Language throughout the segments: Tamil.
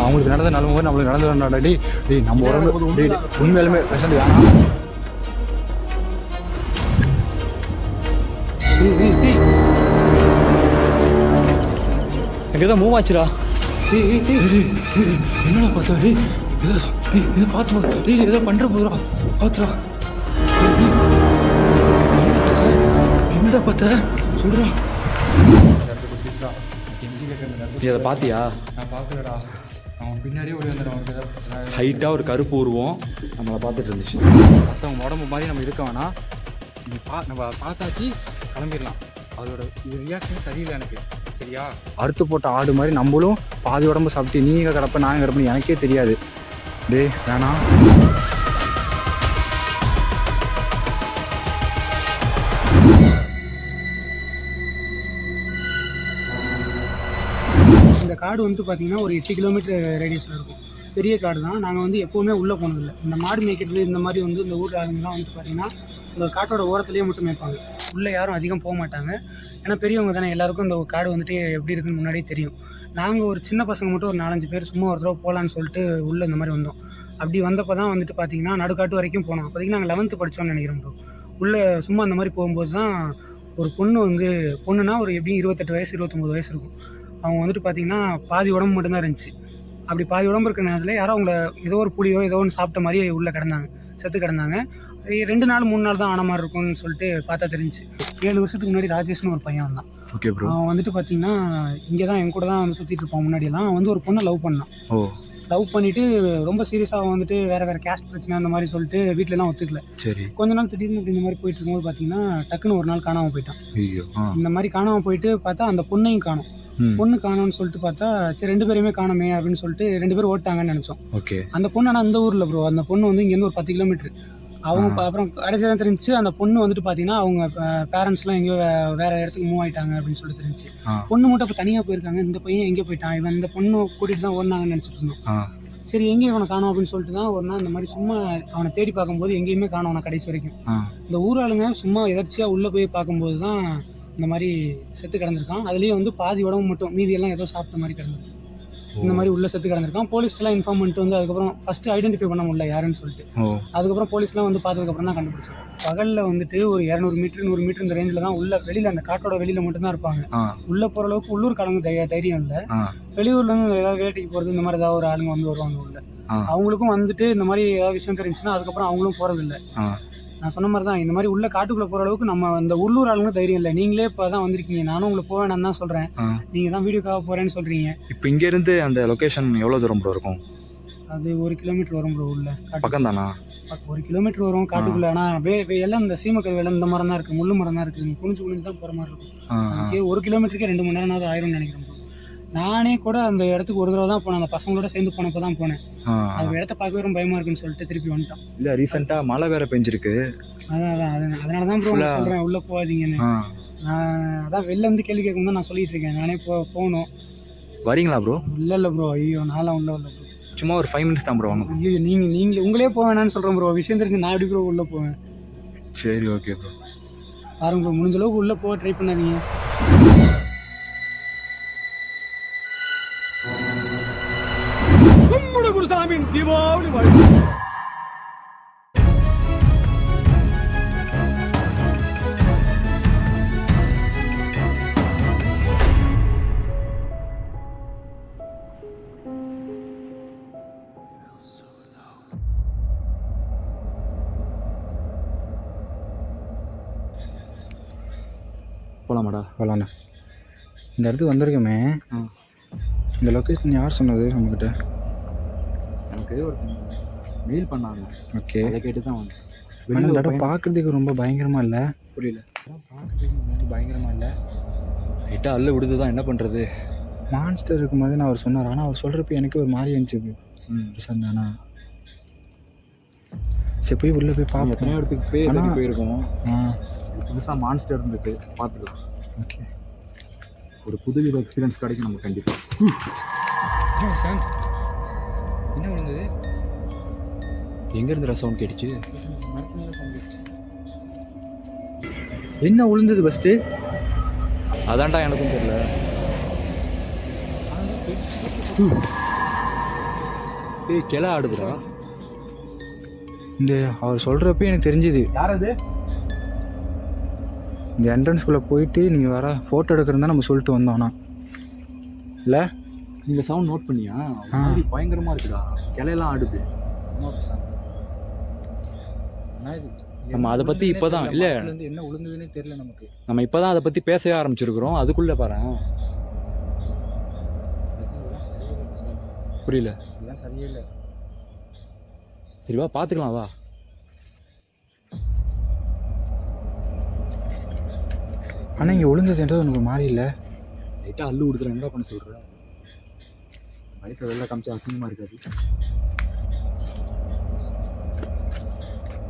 அவங்களுக்கு நடந்த நிலைமை நம்மளுக்கு நடந்து வரணும்டா. டேய் நம்ம உடம்பு உண்மையாலுமே பிரசன்ட் வேணாம். எங்கதான் மூவ் ஆச்சுடா. என்னடா பார்த்தா? இதை பார்த்து ஏதோ பண்ற போதுடா. பார்த்துடா. என்னடா பார்த்த சொல்றா. நீ அதை பார்த்தியா? நான் பார்க்கலடா. அவன் பின்னாடியே ஓடி வந்துடும். அவனுக்கு ஹைட்டாக ஒரு கருப்பு உருவம் நம்மளை பார்த்துட்டு இருந்துச்சு. மற்றவங்க உடம்பு மாதிரி நம்ம இருக்க வேணாம். நம்ம பார்த்தாச்சு கிளம்பிடலாம். அதோட இது ரியாக்ஷன் சரியில்லை எனக்கு. சரியா? அறுத்து போட்ட ஆடு மாதிரி நம்மளும் பாதி உடம்பு சாப்பிட்டு நீங்கள் கிடப்ப நான் கிடப்பேன்னு எனக்கே தெரியாது. டே வேணாம். இந்த காடு வந்து பார்த்தீங்கன்னா ஒரு 8 கிலோமீட்டர் ரேடியஸில் இருக்கும். பெரிய காடு தான். நாங்கள் வந்து எப்போவுமே உள்ளே போனதில்லை. இந்த மாடு மேய்க்கிறது இந்த மாதிரி வந்து இந்த ஊர் ஆளுங்கலாம் வந்து பார்த்திங்கன்னா இந்த காட்டோட ஓரத்துலேயே மட்டும் மேய்ப்பாங்க. உள்ளே யாரும் அதிகம் போக மாட்டாங்க. ஏன்னா பெரியவங்க தானே, எல்லாருக்கும் இந்த காடு வந்துட்டு எப்படி இருக்குன்னு முன்னாடியே தெரியும். நாங்கள் ஒரு சின்ன பசங்க மட்டும் ஒரு 4-5 பேர் சும்மா ஒரு தடவை போகலான்னு சொல்லிட்டு உள்ளே இந்த மாதிரி வந்தோம். அப்படி வந்தப்போ தான் வந்துட்டு பார்த்திங்கன்னா நடுக்காட்டு வரைக்கும் போனோம். அப்போதைக்கு நாங்கள் 11th படித்தோன்னு நினைக்கிறோம் ப்ரோ. உள்ளே சும்மா அந்த மாதிரி போகும்போது தான் ஒரு பொண்ணுனா ஒரு எப்படியும் 28 வயசு 29 வயசு இருக்கும். அவங்க வந்துட்டு பார்த்திங்கன்னா பாதி உடம்பு மட்டும்தான் இருந்துச்சு. அப்படி பாதி உடம்பு இருக்கிற நேரத்தில் யாரோ அவங்கள ஏதோ ஒரு புளியோ ஏதோ ஒன்று சாப்பிட்ட மாதிரி உள்ளே கிடந்தாங்க, செத்து கிடந்தாங்க. 2 நாள் 3 நாள் தான் ஆன மாதிரி இருக்கும்னு சொல்லிட்டு பார்த்தா தெரிஞ்சிச்சு. 7 வருஷத்துக்கு முன்னாடி ராஜேஷ்னு ஒரு பையன் வந்தான். Okay bro. அவன் வந்துட்டு பார்த்தீங்கன்னா இங்கே தான் என் கூட தான் வந்து சுற்றிட்டு இருப்பான். முன்னாடியெல்லாம் அவன் வந்து ஒரு பொண்ணை லவ் பண்ணான். லவ் பண்ணிவிட்டு ரொம்ப சீரியஸாக அவன் வந்துட்டு வேறு கேஸ்ட் பிரச்சனை அந்த மாதிரி சொல்லிட்டு வீட்டிலலாம் ஒத்துக்கல. சரி. கொஞ்ச நாள் திடீர்னு இப்படி இந்த மாதிரி போயிட்டு இருக்கும்போது பார்த்தீங்கன்னா டக்குன்னு ஒரு நாள் காணாமல் போயிட்டான். ஐயோ. இந்த மாதிரி காணாமல் போயிட்டு பார்த்தா அந்த பொண்ணையும் காணும். பொண்ணு காணோம்னு சொல்லிட்டு பார்த்தா சரி 2 பேருமே காணுமே அப்படின்னு சொல்லிட்டு 2 பேரும் ஓட்டாங்கன்னு நினச்சோம். ஓகே. அந்த பொண்ணு ஆனால் அந்த ஊரில் ப்ரோ. அந்த பொண்ணு வந்து இங்கேருந்து ஒரு 10 கிலோமீட்டர். அவங்க அப்புறம் கடைசியாக தான் தெரிஞ்சிச்சு அந்த பொண்ணு வந்துட்டு பார்த்தீங்கன்னா அவங்க பேரண்ட்ஸ்லாம் எங்கேயோ வேறு இடத்துக்கு மூவ் ஆகிட்டாங்க அப்படின்னு சொல்லிட்டு தெரிஞ்சிச்சு. பொண்ணு மட்டும் இப்போ தனியாக போயிருக்காங்க. இந்த பையன் எங்கே போயிட்டான், இவன் இந்த பொண்ணு கூட்டிகிட்டு தான் ஓடினாங்கன்னு நினச்சிட்டு இருந்தோம். சரி எங்கே இவனை காணும் அப்படின்னு சொல்லிட்டு தான் ஒரு நாள் இந்த மாதிரி சும்மா அவனை தேடி பார்க்கும்போது எங்கேயுமே காணும் அவனை கடைசி வரைக்கும். இந்த ஊராளுங்க சும்மா எதர்ச்சியாக உள்ளே போய் பார்க்கும்போது தான் இந்த மாதிரி செத்து கிடந்திருக்கான். அதுலேயே வந்து பாதி உடம்பு மட்டும் மீதியெல்லாம் ஏதோ சாப்பிட்ட மாதிரி கிடந்திருக்கு. இந்த மாதிரி உள்ள செத்து கிடந்திருக்கான். போலீஸ்லாம் இன்ஃபார்ம் பண்ணிட்டு வந்து அதுக்கப்புறம் ஃபஸ்ட்டு ஐடென்டிஃபை பண்ண முடியல யாருன்னு சொல்லிட்டு. அதுக்கப்புறம் போலீஸ்லாம் வந்து பார்த்ததுக்கப்புறம் தான் கண்டுபிடிச்சோம். பகலில் வந்துட்டு ஒரு 200 மீட்டர் 100 மீட்டர் இந்த ரேஞ்சில் தான் உள்ள வெளியில் அந்த காட்டோட வெளியில் மட்டும்தான் இருப்பாங்க. உள்ளே போகிற அளவுக்கு உள்ளூர் காலங்க தைரியம் இல்லை. வெளியூர்லேருந்து ஏதாவது வேட்டைக்கு போகிறது இந்த மாதிரி ஏதாவது ஒரு ஆளுங்க வந்து வருவாங்க உள்ள. அவங்களுக்கும் வந்துட்டு இந்த மாதிரி ஏதாவது விஷயம் தெரிஞ்சுன்னா அதுக்கப்புறம் அவங்களும் போகிறதில்ல. நான் சொன்ன மாதிரி தான் இந்த மாதிரி உள்ள காட்டுக்குள்ளே போகிற அளவுக்கு நம்ம அந்த உள்ளூர் ஆளுங்க தைரியம் இல்லை. நீங்களே இப்போ தான் வந்திருக்கீங்க, நானும் உங்களை போவேன்னு தான் சொல்கிறேன். நீங்கள் தான் வீடியோக்காக போகிறேன்னு சொல்கிறீங்க. இப்போ இங்கேருந்து அந்த லொக்கேஷன் எவ்வளோ தூரம் ப்ரோ இருக்கும்? அது 1 கிலோமீட்டர் வரும் ப்ரோ. உள்ள பக்கம் தானா? 1 கிலோமீட்டர் வரும் காட்டுக்குள்ளே. ஆனால் எல்லாம் இந்த சீமக்கல் வேலை இந்த மரம் தான் இருக்குது, முள்ளு மரம் தான் இருக்குது. நீங்கள் குனிஞ்சு தான் போகிற மாதிரி இருக்கும். 1 கிலோமீட்டருக்கே 2 மணி நேரம்னாவது ஆயிரும்னு நினைக்கிறேன் ப்ரோ. நானே கூட அந்த இடத்துக்கு ஒரு தடவை தான் போனேன். அந்த பசங்களோட சேர்ந்து போனப்போ தான் போனேன். அந்த இடத்த பார்க்கவே ரொம்ப பயமாக இருக்குன்னு சொல்லிட்டு திருப்பி வந்துட்டோம். இல்லை ரீசெண்டாக மழை வேறு பெஞ்சிருக்கு. அதனால தான் ப்ரோ சொல்கிறேன் உள்ளே போகாதீங்கன்னு. நான் அதான் வெளில இருந்து கேள்வி கேட்கும் தான் நான் சொல்லிட்டு இருக்கேன். நானே போகணும். வரீங்களா ப்ரோ? இல்லை ப்ரோ. ஐயோ நான்லாம் உள்ள ப்ரோ. சும்மா ஒரு 5 மினிட்ஸ் தான் ப்ரோ வாங்க. ஐயோ நீங்கள் உங்களே போக வேணான்னு சொல்கிறேன் ப்ரோ. விஷயம் தெரிஞ்சு நான் எப்படி ப்ரோ உள்ளே போவேன்? சரி ஓகே ப்ரோ. பாருங்க ப்ரோ, முடிஞ்ச அளவுக்கு உள்ளே போக ட்ரை பண்ணாதீங்க. குருசாமியின் தீபாவளி வாழ்த்து. போகலாமாடா? போகலாண்ணா. இந்த இடத்துக்கு வந்திருக்கோமே, இந்த லொக்கேஷன் யார் சொன்னது நம்மக்கிட்ட? எனக்கு ஒரு மெயில் பண்ணாங்க. ஓகே. அதை கேட்டு தான் வந்தேன். இந்த இடம் பார்க்குறதுக்கு ரொம்ப பயங்கரமாக இல்லை? புரியல. பார்க்குறதுக்கு ரொம்ப பயங்கரமாக இல்லை. லைட்டாக அள்ளு விடுது தான், என்ன பண்ணுறது? மான்ஸ்டர் இருக்கும் போது நான் அவர் சொன்னார். ஆனால் அவர் சொல்கிறப்ப எனக்கு ஒரு மாதிரி இருந்துச்சு. சந்தானா சரி போய் உள்ளே போய் பார்ப்போம். எத்தனையோ இடத்துக்கு போயிருக்கோம். புதுசாக மான்ஸ்டர் இருந்துட்டு பார்த்துக்கலாம். ஓகே. ஒரு புதுவித எக்ஸ்பீரியன்ஸ் கிடைக்கும் நம்ம கண்டிப்பாக. என்ன விழுந்தது? எங்கேருந்து சவுண்ட் கேட்டுச்சு? என்ன விழுந்தது ஃபஸ்ட்டு? அதான்டா எனக்கும் தெரியல. ஏய் கிளை ஆடுதுடா. இந்த அவர் சொல்கிறப்ப எனக்கு தெரிஞ்சுது. யார் அது? இந்த என்ட்ரன்ஸ்குள்ளே போயிட்டு நீங்கள் வர ஃபோட்டோ எடுக்கிறதா நம்ம சொல்லிட்டு வந்தோம்னா இல்லை இந்த சவுண்ட் நோட் பண்ணியா? பயங்கரமாக இருக்குடா. கிளையெல்லாம் ஆடுது. நம்ம அதை பற்றி இப்போ தான் இல்லை என்ன விழுந்ததுன்னே தெரியல நமக்கு. நம்ம இப்போ தான் அதை பற்றி பேசவே ஆரம்பிச்சிருக்கிறோம். அதுக்குள்ளே பாரு. புரியல. இதெல்லாம் சரியே இல்லை. சரி வா பார்த்துக்கலாம் வா. ஆனால் இங்கே விழுந்ததுன்றது உனக்கு மாறி இல்லை. லைட்டாக அள்ளு கொடுத்துறேன். என்ன பண்ண சொல்கிறேன்? பைக்கை வெளில காமிச்சா அசிங்கமாக இருக்காது.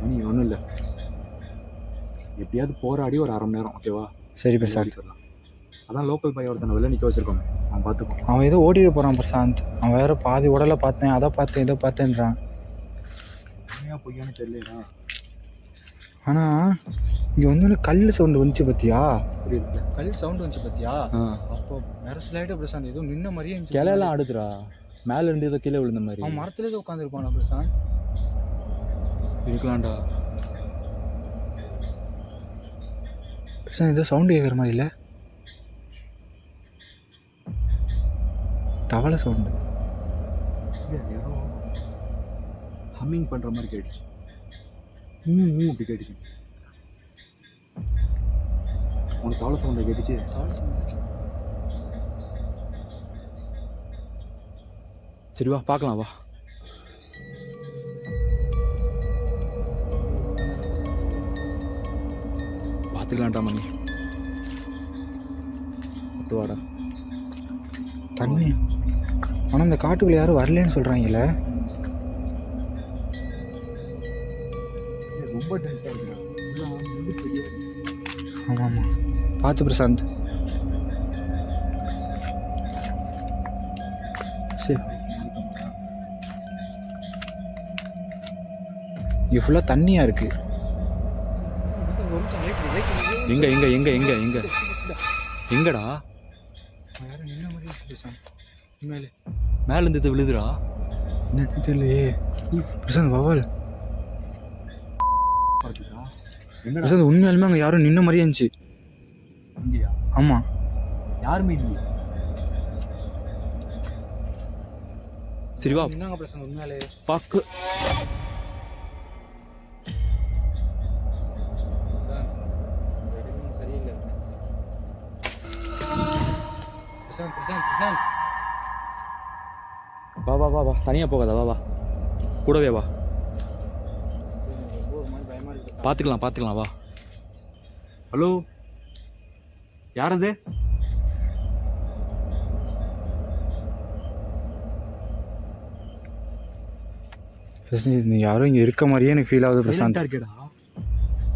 நீ ஒன்றும் இல்லை, எப்படியாவது போராடி ஒரு 1/2 மணி நேரம் ஓகேவா? சரி பிரசாந்த். அதான் லோக்கல் பையன் ஒருத்தனை வெளில நிற்க வச்சிருக்கோமே, அவன் பார்த்துப்போம். அவன் ஏதோ ஓடிட்டு போகிறான் பிரசாந்த். அவன் வேற பாதி உடலை பார்த்தேன், அதை பார்த்தேன், இதை பார்த்தேன்றான். உண்மையா பொய்யான்னு தெரியலடா. ஆனால் இங்கே வந்து கல் சவுண்டு வந்துச்சு பார்த்தியா? புரியல. கல் சவுண்டு வந்துச்சு பார்த்தியா? அப்போ வேற ஸ்லைடாக பிரசாந்த் ஏதோ நின்ன மாதிரியே இருந்துச்சு. கிளையெல்லாம் ஆடுதுடா. மேலே இருந்து ஏதோ கீழே விழுந்த மாதிரி. அவன் மரத்துல ஏதோ உட்காந்துருப்பானா பிரசாந்த்? இருக்கலாம்டா. பிரசாந்த் ஏதோ சவுண்டு கேட்குற மாதிரி இல்லை? தவளை சவுண்டு. யாரோ ஹம்மிங் பண்ணுற மாதிரி கேட்டுச்சு. அப்படி கேட்டுச்சு. உனக்கு தவளை சவுண்டை கேட்டுச்சு? தவளை சவுண்டு. சரி வா பார்க்கலாம் வா. பார்த்துக்கலாம்டா மணி. வாடா. தண்ணி. ஆனால் இந்த காட்டுக்குள்ள யாரும் வரலன்னு சொல்கிறாங்கல்ல? ரொம்ப டென்ஷனாக இருக்குடா. ஆமாம் ஆமாம். பார்த்து பிரசாந்த். சரி, இங்கே ஃபுல்லாக தண்ணியாக இருக்குது. எங்க எங்க எங்க எங்க எங்க எங்கடா? யாரும் நின்ன மாதிரி இருந்துச்சு பிரசாந்த். உண்மையிலே மேல இருந்து இது விழுதுடா. என்ன தெரியலையே பிரசாந்த். வவால் பிரசாந்த், உண்மையாலுமே அங்கே யாரும் நின்ன மாதிரியே இருந்துச்சு. இங்கேயா? ஆமாம். யாருமே இல்லையே. சரி வா நின்னாங்க பிரசாந்த். உண்மையாலே பார்க்க. சரியில்லை பிரசாந்த். பிரசாந்த் பிரசாந்த் வா வா வா வா. தனியாக போகாத, வா வா கூடவே வா. பார்த்துக்கலாம் பார்த்துக்கலாம் வா. ஹலோ, யார் அது? பிரசாந்த், யாரும் இங்கே இருக்க மாதிரியே எனக்கு ஃபீல் ஆகுது பிரசாந்த். இருக்கேடா.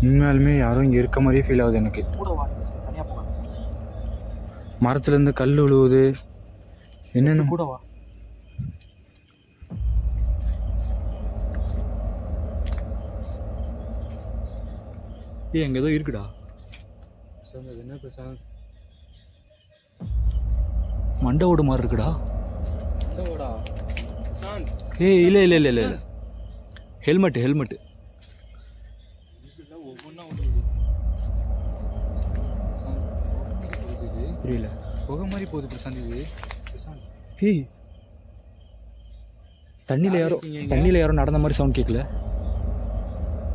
உண்மையாலுமே யாரும் இங்கே இருக்க மாதிரியே ஃபீல் ஆகுது எனக்கு. கூட வா, தனியாக போகாத. மரத்துலேருந்து கல் விழுவுது. என்னென்ன கூட வா. எங்க ஏதோ இருக்குடா. என்ன பிரசாந்த்? மண்டை ஓடு மாதிரி இருக்குடா. ஏய் இல்லை இல்லை இல்லை இல்லை இல்லை, ஹெல்மெட்டு ஹெல்மெட்டு. புரியல. புகை மாதிரி போகுது பிரசாந்த் இது. ஏய் தண்ணியில் யாரோ நடந்த மாதிரி சவுண்ட் கேட்கல?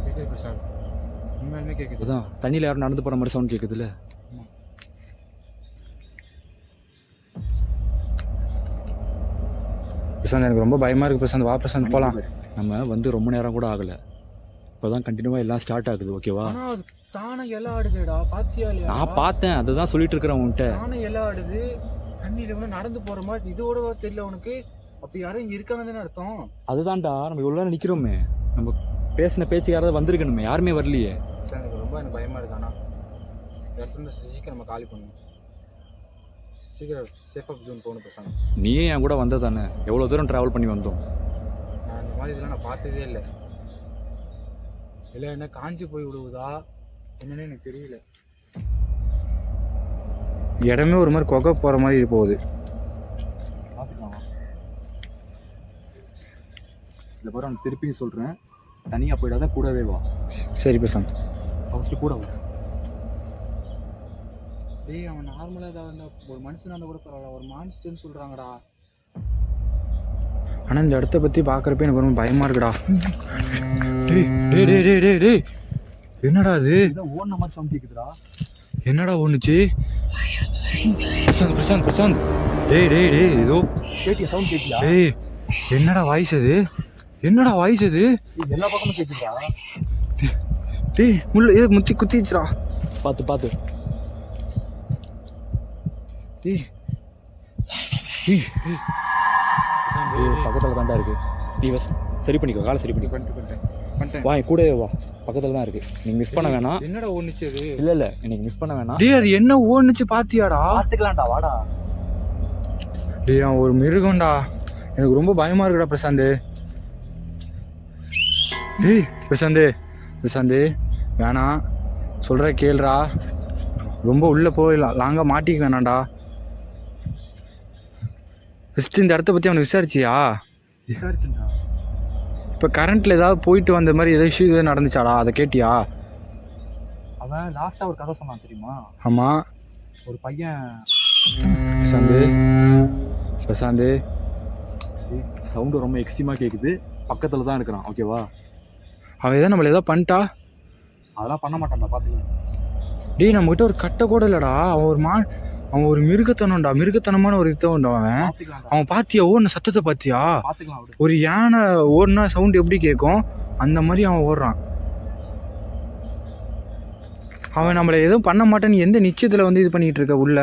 கேட்குது பிரசாந்த். உண்மையாலுமே கேட்குது. அதான் தண்ணியில் யாரும் நடந்து போகிற மாதிரி சவுண்ட் கேட்குதுல்ல? பிரசாந்த், எனக்கு ரொம்ப பயமாக இருக்குது பிரசாந்த். வா பிரசாந்த் போகலாம். நம்ம வந்து ரொம்ப நேரம் கூட ஆகலை. இப்போ தான் கண்டினியூவாக எல்லாம் ஸ்டார்ட் ஆகுது. ஓகேவா? தானே எல்லாம் ஆடுதுடா. பாத்தியா இல்லையா? நான் பார்த்தேன், அதுதான் சொல்லிட்டு இருக்கிறேன் உன்கிட்ட. தானே எல்லாம் ஆடுது. தண்ணியில் கூட நடந்து போகிற மாதிரி இதோட தெரியல உனக்கு? அப்போ யாரும் இங்கே இருக்காங்க தானே அர்த்தம்? அதுதான்டா, நம்ம இவ்வளோ நேரம் நிற்கிறோமே, நம்ம பேசின பேச்சு யாராவது வந்திருக்கணுமே, யாருமே வரலையே. சார், எனக்கு பயமாக இருக்கு. ஆனால் இடத்துல சீக்கிரம் நம்ம காலி பண்ணணும். சீக்கிரம் சேஃபாக ஜோன் போகணும் பிரசாந்த். நீயே என் கூட வந்தது தானே? எவ்வளோ தூரம் ட்ராவல் பண்ணி வந்தோம். நான் இந்த மாதிரி இதெல்லாம் நான் பார்த்ததே இல்லை. இல்லை என்ன காஞ்சி போய் விடுவதா என்னன்னு எனக்கு தெரியல. இடமே ஒரு மாதிரி கொகை போகிற மாதிரி போகுது. பார்த்துக்கலாம். இந்த பாரு நான் திருப்பி சொல்கிறேன், தனியாக போயிடாத, கூடவே வா. சரி பிரசாந்த். ஃபஸ்ட்டு கூட வா. டேய் அவன் நார்மலாக ஏதாவது ஒரு மனுஷனாக இருந்தால் கூட பரவாயில்ல, ஒரு மான்ஸ்டர்னு சொல்கிறாங்கடா. ஆனால் இந்த இடத்த பற்றி பார்க்குறப்ப எனக்கு ரொம்ப பயமாக இருக்குடா. டேய் டேய் டேய் டேய் டேய் டேய் என்னடா அது? ஓடுன மாதிரி சவுண்ட் கேட்குதுடா. என்னடா ஒன்றுச்சு? பிரசாந்த் பிரசாந்த் பிரசாந்த் டேய் டேய் டேய் ஏதோ கேட்டியா? சவுண்ட் கேட்டியா? டேய் என்னடா வாய்ஸ் அது? என்னடா வாய்ஸ் அது? எல்லா பக்கமும் கேட்குதுடா. டேய் முள்ள ஏ முத்தி குத்திச்சுடா. பார்த்து பார்த்து. டேய் டேய் பக்கத்தில் தான்டா இருக்கு. நீ சரி பண்ணிக்கோ, காலை சரி பண்ணிக்கோ. பண்ணிட்டேன். வா என் கூடவே வா, பக்கத்தில் தான் இருக்கு. நீங்கள் மிஸ் பண்ண வேணாம். என்னடா ஓடுச்சு அது? இல்லை இன்னைக்கு மிஸ் பண்ண வேணாம். டேய் அது என்ன ஓடுச்சு பாத்தியாடா? பார்த்துக்கலாம்டா, வாடா. டேய் அவன் ஒரு மிருகம்டா. எனக்கு ரொம்ப பயமா இருக்குடா பிரசாந்த். டேய் பிரசாந்த் பிரசாந்த் வேணாம், சொல்கிற கேளுடா. ரொம்ப உள்ளே போயிடலாம், லாங்காக மாட்டிக்க வேணாம்டா. ஃபஸ்ட்டு இந்த இடத்த பற்றி அவனுக்கு விசாரிச்சியா? விசாரிச்சுடா. இப்போ கரண்ட்டில் ஏதாவது போயிட்டு வந்த மாதிரி ஏதோ இஷ்யூ எதாவது நடந்துச்சாடா? அதை கேட்டியா? அவன் லாஸ்ட்டாக ஒரு கதை சொன்னான் தெரியுமா? ஆமாம். ஒரு பையன். பிரசாந்த் பிரசாந்த் சவுண்டு ரொம்ப எக்ஸ்ட்ரீமாக கேட்குது, பக்கத்தில் தான் இருக்கிறான். ஓகேவா? அவன் எதாவது நம்மளை ஏதாவது பண்ணிட்டா? அதெல்லாம் பண்ண மாட்டான்டா, பார்த்துக்கலாம். டேய் நம்மகிட்ட ஒரு கட்டை கூட இல்லைடா. அவன் ஒரு மிருகத்தனம்டா, மிருகத்தனமான ஒரு இதை உண்டு அவன். அவன் பாத்தியா ஓடுன சத்தத்தை பாத்தியா? பார்த்துக்கலாம். ஒரு யானை ஓடுனா சவுண்ட் எப்படி கேட்கும் அந்த மாதிரி அவன் ஓடுறான். அவன் நம்மளை எதுவும் பண்ண மாட்டேன்னு எந்த நிச்சயத்தில் வந்து இது பண்ணிட்டு இருக்க உள்ள?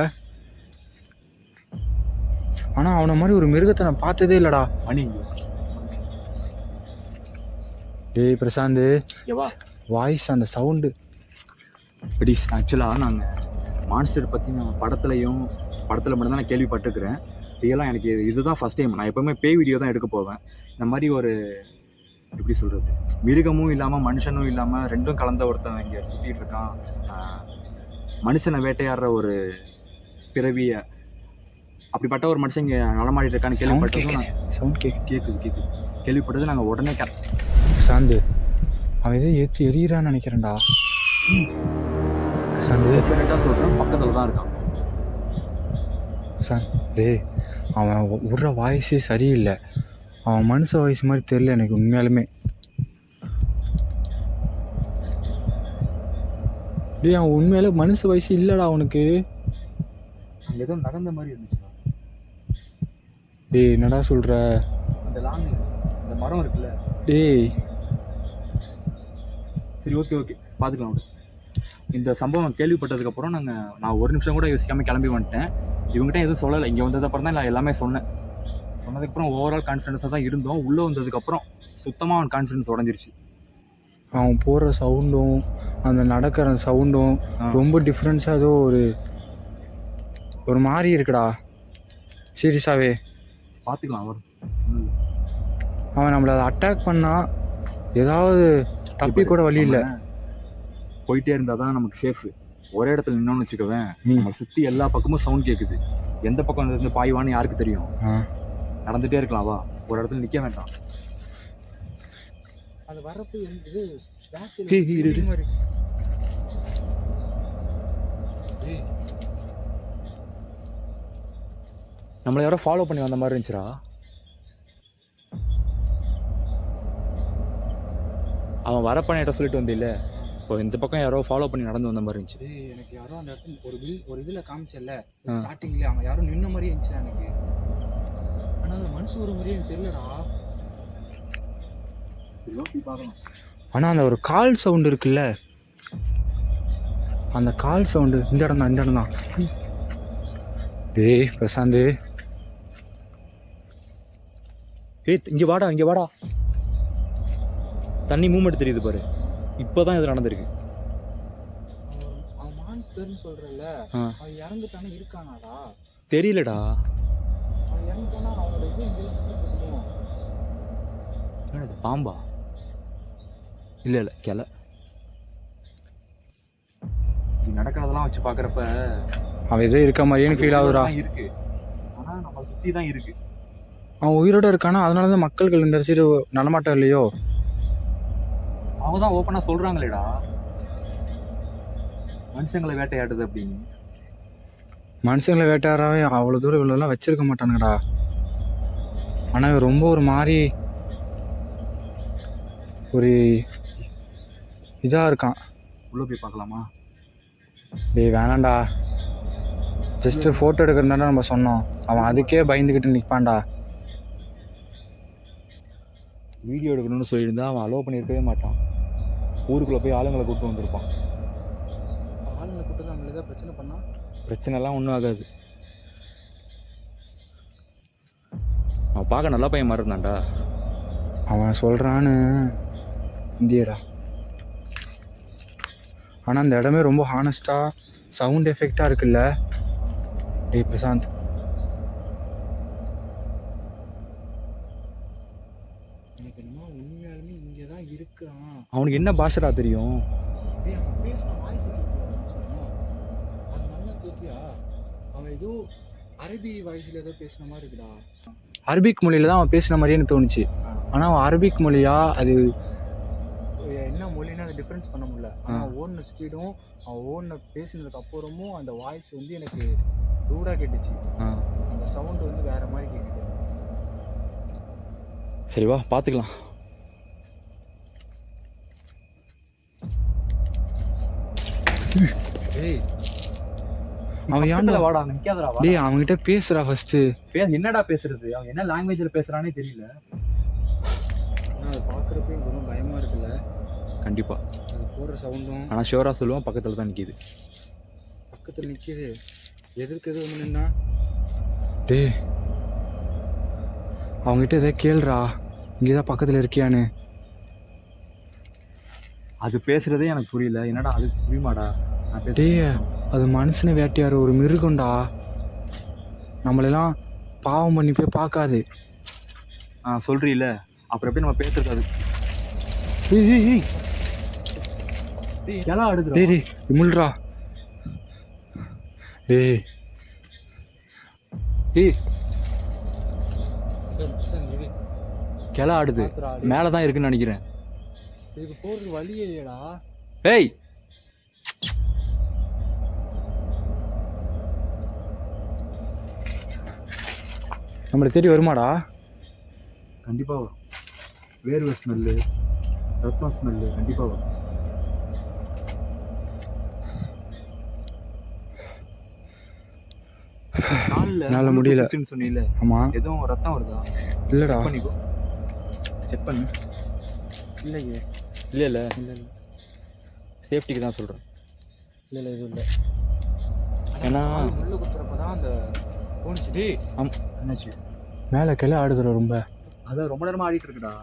ஆனால் அவனை மாதிரி ஒரு மிருகத்தை நான் பார்த்ததே இல்லைடா. டேய் பிரசாந்த் வாய்ஸ் அந்த சவுண்டு படி. ஆக்சுவலாக நாங்கள் மான்ஸ்டர் பற்றி நான் படத்தில் மட்டும்தான் நான் கேள்விப்பட்டுக்கிறேன். ரியலாக எனக்கு இதுதான் ஃபஸ்ட் டைம். நான் எப்போவுமே பேய் வீடியோ தான் எடுக்க போவேன். இந்த மாதிரி ஒரு எப்படி சொல்கிறது, மிருகமும் இல்லாமல் மனுஷனும் இல்லாமல் ரெண்டும் கலந்த ஒருத்தன் இங்கே சுற்றிட்டு இருக்கான். மனுஷனை வேட்டையாடுற ஒரு பிறவியை, அப்படிப்பட்ட ஒரு மனுஷன் இங்கே நடமாடிட்டு இருக்கான்னு கேள்விப்பட்டது. சவுண்ட் கேட்குது கேள்விப்பட்டது. நாங்கள் உடனே பிரசாந்த் அவன் எதோ ஏற்றி எறிகிறான்னு நினைக்கிறேன்டா. பிரசாந்த் டெஃபினட்டாக சொல்கிறேன், பக்கத்தில் தான் இருக்கான். பிரசாந்த் டேய் அவன் விடுற வாய்ஸே சரியில்லை. அவன் மனுஷ வாய்ஸ் மாதிரி தெரியல எனக்கு உண்மையாலுமே. டேய் அவன் உண்மையில மனுஷ வயசு இல்லைடா அவனுக்கு. அங்கே ஏதோ நடந்த மாதிரி இருந்துச்சுடா. டேய் என்னடா சொல்கிற? அந்த அந்த மரம் இருக்குல்ல. டேய் சரி ஓகே பார்த்துக்கலாம். இந்த சம்பவம் கேள்விப்பட்டதுக்கப்புறம் நான் ஒரு நிமிஷம் கூட யோசிக்காமல் கிளம்பி வந்துட்டேன். இவங்ககிட்ட எதுவும் சொல்லலை. இங்கே வந்ததுக்கப்புறம் தான் நான் எல்லாமே சொன்னதுக்கப்புறம் ஓவரால் கான்ஃபிடென்ஸாக தான் இருந்தோம். உள்ளே வந்ததுக்கப்புறம் சுத்தமாக அவன் கான்ஃபிடென்ஸ் உடஞ்சிருச்சு. அவன் போடுற சவுண்டும் அந்த நடக்கிற சவுண்டும் ரொம்ப டிஃப்ரென்ஸாக ஏதோ ஒரு மாதிரி இருக்குடா. சீரியஸாகவே பார்த்துக்கலாம். அவன் நம்மளை அதை அட்டாக் பண்ணால் ஏதாவது தப்பி கூட வழி இல்லை. போயிட்டே இருந்தால் தான் நமக்கு சேஃபு. ஒரே இடத்துல நின்னோன்னு வச்சுக்கவேன், நம்ம சுற்றி எல்லா பக்கமும் சவுண்ட் கேட்குது. எந்த பக்கம் இருந்து பாய்வான்னு யாருக்கு தெரியும்? நடந்துகிட்டே இருக்கலாம். வா, ஒரு இடத்துல நிற்க வேண்டாம். அது வரப்பு நம்மளை யாரோ ஃபாலோ பண்ணி வந்த மாதிரி இருந்துச்சுடா. அவன் வரப்பண்ண சொல்லிட்டு வந்து இல்லை, இப்போ இந்த பக்கம் யாரோ ஃபாலோ பண்ணி நடந்து வந்த மாதிரி இருந்துச்சு. எனக்கு யாரோ அந்த இடத்துல ஒரு இதில் காமிச்சல ஸ்டார்டிங்கில் அவன் யாரும் நின்ன மாதிரி இருந்துச்சு எனக்கு. ஆனால் அந்த மனுஷன் ஒரு மாதிரியே எனக்கு தெரியலடா. ஆனால் அந்த ஒரு கால் சவுண்டு இருக்குல்ல, அந்த கால் சவுண்டு இந்த இடம் தான். டேய் பிரசாந்த் இங்கே வாடா. தண்ணி மூமெண்ட் தெரியுது பாரு. இப்போதான் இது நடந்திருக்கு. அவன் மான்ஸ்டர்னு சொல்றல, அவன் இறந்துட்டானே இருக்கானாடா? தெரியலடா. அவன் இறந்துட்டானா அவனோட இது என்னது பாம்பா? இல்லை கிளை. இது நடக்கிறதெல்லாம் வச்சு பார்க்குறப்ப அவன் எதோ இருக்க மாதிரியே ஃபீல் ஆகுதுடா. இருக்கு, ஆனா நம்ம சுத்தி தான் இருக்கு. அவன் உயிரோட இருக்கானா, அதனால தான் மக்கள்கள் இந்த சைடு நடமாட்டம் இல்லையோ. அவங்க தான் ஓப்பனா சொல்றாங்களேடா மனுஷங்களை வேட்டையாடுது அப்படின்னு. மனுஷங்களை வேட்டையாடவே அவ்வளோ தூரம் இவ்வளோலாம் வச்சிருக்க மாட்டானுங்கடா. ஆனால் இவன் ரொம்ப ஒரு மாதிரி ஒரு இதாக இருக்கான். உள்ள போய் பார்க்கலாமா? டேய் வேணாண்டா, ஜஸ்ட்டு ஃபோட்டோ எடுக்கிறதாண்டா நம்ம சொன்னோம். அவன் அதுக்கே பயந்துக்கிட்டு நிற்பான்டா. வீடியோ எடுக்கணும்னு சொல்லியிருந்தா அவன் அலோவ் பண்ணியிருக்கவே மாட்டான். ஊருக்குள்ளே போய் ஆளுங்களை கூப்பிட்டு வந்திருப்பான். ஆளுங்களை கூப்பிட்டு நம்மள ஏதாவது பிரச்சனை பண்ணால் பிரச்சனைலாம் ஒன்றும் ஆகாது. அவன் பார்க்க நல்லா பையன் மாதிரி இருந்தான்டா. அவன் சொல்கிறான்னு இந்தியடா. ஆனால் அந்த இடமே ரொம்ப ஹானஸ்ட்டாக சவுண்ட் எஃபெக்டாக இருக்குல்ல. டேய் பிரசாந்த், எனக்கு என்னமோ உண்மையாலுமே இங்கே தான் இருக்கிறான். அவனுக்கு என்ன பாஷடா தெரியும்? டேய் அவன் பேசுகிற வாய்ஸ் அது நல்லா கேட்டியா? அவன் ஏதோ அரபி வாய்ஸில் ஏதோ பேசுன மாதிரி இருக்குடா. அரபிக் மொழியில் தான் அவன் பேசுன மாதிரியே எனக்கு தோணுச்சு. ஆனால் அவன் அரபிக் மொழியா அது என்ன மொழின்னா அதை டிஃப்ரென்ஸ் பண்ண முடியல. ஆனால் ஓடின ஸ்பீடும் அவன் ஓடின பேசினதுக்கு அப்புறமும் அந்த வாய்ஸ் வந்து எனக்கு ரூடாக கேட்டுச்சு. அந்த சவுண்டு வந்து வேற மாதிரி கேட்டுச்சு. சரி வா பார்த்துக்கலாம். டேய் அவன் ஏன்டா வாடா நிக்காதடா வா. டேய் அவன்கிட்ட பேசுறா ஃபர்ஸ்ட். என்னடா பேசுறது? அவன் என்ன லாங்குவேஜ்ல பேசுறானே தெரியல. அது பார்க்குறப்ப எனக்கு ரொம்ப பயமாக இருக்குல்ல. கண்டிப்பா அது போடுற சவுண்டும். ஆனால் ஷோரா சொல்லுவான் பக்கத்தில் தான் நிற்கிது. பக்கத்தில் நிற்கிது, எதிர்க்கு எது வந்து நின்னா. டேய் அவங்ககிட்ட எதை கேள்றா, இங்கே தான் பக்கத்தில் இருக்கியான்னு. அது பேசுறதே எனக்கு புரியல. என்னடா அது புரியுமாடா? டேய் அது மனுஷனை வேட்டையாரு ஒரு மிருகம்டா. நம்மளெல்லாம் பாவம் பண்ணி போய் பார்க்காது. சொல்றீல, அப்புறம் எப்படி நம்ம பேசுறது? அது எல்லாம் அடுத்து டேய் டேய் இமுல்றா. டேய் கிளை ஆடுது, மேலே தான் இருக்குன்னு நினைக்கிறேன். இதுக்கு போகிறதுக்கு வழியே இல்லையடா. ஏய் நம்மளை தேடி வருமாடா? கண்டிப்பாக வரும். வேர்வை ஸ்மெல்லு, ரத்தம் ஸ்மெல்லு கண்டிப்பாக வரும். என்னால் முடியல சொன்னீல. ஆமாம் எதுவும் ரத்தம் வருதா? இல்லைடா. பண்ணிக்கோ, செக் பண்ணு. இல்லையே. இல்லை இல்லை இல்லை இல்லை சேஃப்டிக்கு தான் சொல்கிறேன். இல்லை இல்லை எதுவும் இல்லை. ஏன்னா முள்ளு குத்துறப்ப தான் அந்த போனிச்சு. டேய் என்னாச்சு? மேலே கிளை ஆடுதுல ரொம்ப. அதான் ரொம்ப நேரமாக ஆடிட்டு இருக்குடா.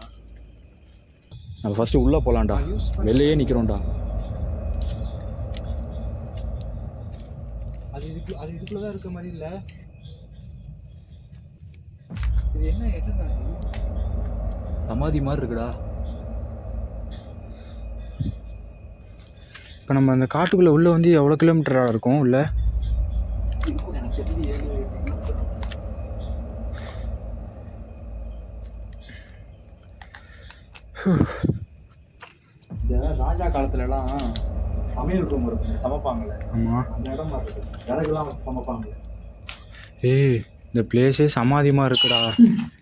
நம்ம ஃபஸ்ட்டு உள்ளே போகலான்டா, வெளியே நிற்கிறோம்டா. அது இதுக்குள்ள தான் இருக்க மாதிரி இல்லை. இது என்ன இடம்டா? சமாதி மாதிரி இருக்குடா. இப்போ நம்ம அந்த காட்டுக்குள்ளே உள்ளே வந்து எவ்வளோ கிலோமீட்டராக இருக்கும் உள்ள? இந்த ராஜா காலத்துலலாம் சமையல் ரூம் இருக்கும், சமைப்பாங்கல்ல. ஆமாம், அந்த இடம் மாதிரி இருக்கு. விறகுலாம் வச்சு சமைப்பாங்கல்ல. ஏய் இந்த பிளேஸே சமாதியமாக இருக்குடா.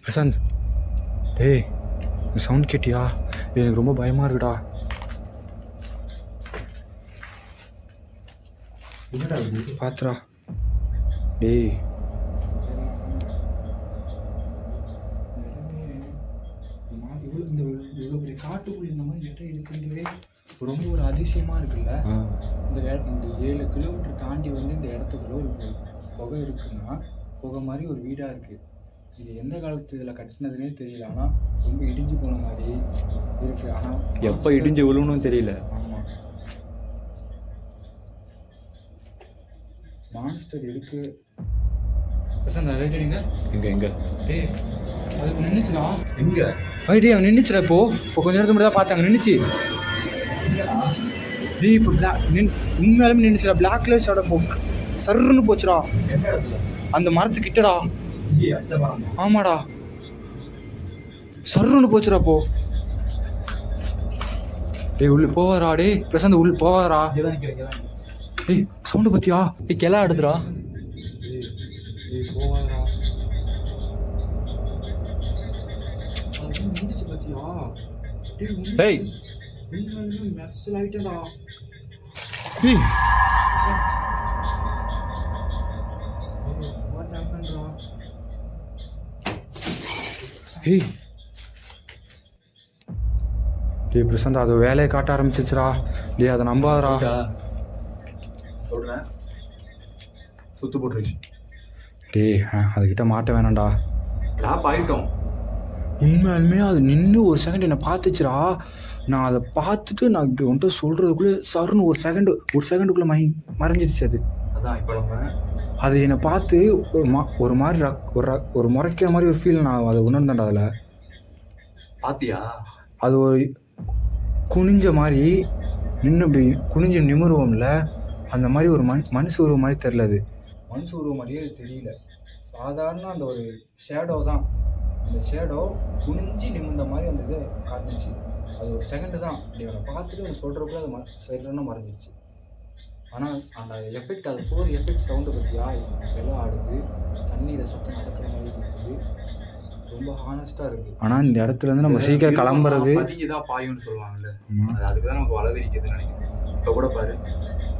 பிரசாந்த் டேய் சவுண்ட் கேட்டியா? எனக்கு ரொம்ப பயமாக இருக்குடா. பாத்துடா டேய். இவ்வளோ பெரிய காட்டுக்குள்ள இந்த மாதிரி இடம் இருக்குன்றதே ரொம்ப ஒரு அதிசயமாக இருக்குல்ல. இந்த 7 கிலோமீட்டர் தாண்டி வந்து இந்த இடத்துக்குள்ள ஒரு புகை இருக்குன்னா புகை மாதிரி ஒரு வீடாக இருக்குது. இது எந்த காலத்து இதில் கட்டினதுனே தெரியல. ஆனால் ரொம்ப இடிஞ்சு போன மாதிரி இருக்குது. ஆனால் எப்போ இடிஞ்சு விழுணும் தெரியல. ஆமாம், மான்ஸ்டர் இருக்கு. பிரசாந்த் ரைட்டடிங்க எங்கே எங்கே? டேய் அது நின்றுச்சுடா. எங்கே? டேய் அவன் நின்றுச்சுடா. இப்போ கொஞ்ச நேரத்துக்கு முன்னாடி தான் பார்த்தாங்க நின்றுச்சு. டேய் இப்போ உண்மையாலுமே நின்றுச்சுடா. பிளாக் கலர் ஷாடோ சர்ன்னு போச்சுடா. அந்த மரத்துக்கிட்டடா. ஆமாடா, சர்ன்னு போச்சுடா. போ டேய், உள்ள போவாரா? டேய் பிரசாந்த், உள்ள போவாரா? டேய் சவுண்டு பத்தியா? கிளா எடுத்துடா. டேய் போவாரா? முடிச்சு பத்தியா? டேய் மெர்சல் ஆயிட்டடா. டேய் வாட் ஹேப்பன்டா? டேய் டேய் பிரசாந்த், அது வேலையை காட்ட ஆரம்பிச்சிச்சுடா. டேய் அதை நம்பாதடா. சொல்கிறேன், சுத்து போட்டுருச்சு. டேய் அதுக்கிட்ட மாட்ட வேணாம்டா. ட்ராப் ஆகிட்டோம். உண்மையாலுமே அது நின்று ஒரு செகண்ட் என்னை பார்த்துச்சுடா. நான் அதை பார்த்துட்டு நான் இப்படி வந்துட்டு சொல்கிறதுக்குள்ளே சருன்னு ஒரு செகண்டுக்குள்ளே மறைஞ்சிடுச்சு அது. அதான் இப்போ நம்ம அது என்னை பார்த்து ஒரு மாதிரி ஒரு முறைக்கிற மாதிரி ஒரு ஃபீல் நான் அதை உணர்ந்தேன்டா. அதில் பாத்தியா? அது ஒரு குனிஞ்ச மாதிரி நின்று இப்படி குனிஞ்சு நிமிருவோம்ல, அந்த மாதிரி ஒரு மனுஷ உருவம் மாதிரி தெரில. அது மனுஷ உருவம் மாதிரியே அது தெரியல. சாதாரண அந்த ஒரு ஷேடோ தான். அந்த ஷேடோ குனிஞ்சு நிமிர்ந்த மாதிரி அந்த இதை காட்டுச்சு. அது ஒரு செகண்டு தான். அப்படி அவனை பார்த்துட்டு அவனை சொல்கிறக்குள்ள அது சரியான மறைஞ்சிருச்சு. ஆனால் அந்த எஃபெக்ட், அது போகிற எஃபெக்ட் சவுண்டு பற்றியா? வெள்ளம் ஆடுது, தண்ணீரை சத்தம் நடக்கிற மாதிரி இருக்குது. ரொம்ப ஹானஸ்ட்டாக இருக்குது. ஆனால் இந்த இடத்துலேருந்து நம்ம சீக்கிரம் கிளம்புறது பதிக்கு தான் பாயும்னு சொல்லுவாங்கல்ல, அதுக்கு தான் நமக்கு வளர்ந்துருக்குதுன்னு நினைக்கிறேன். இப்போ கூட பாரு,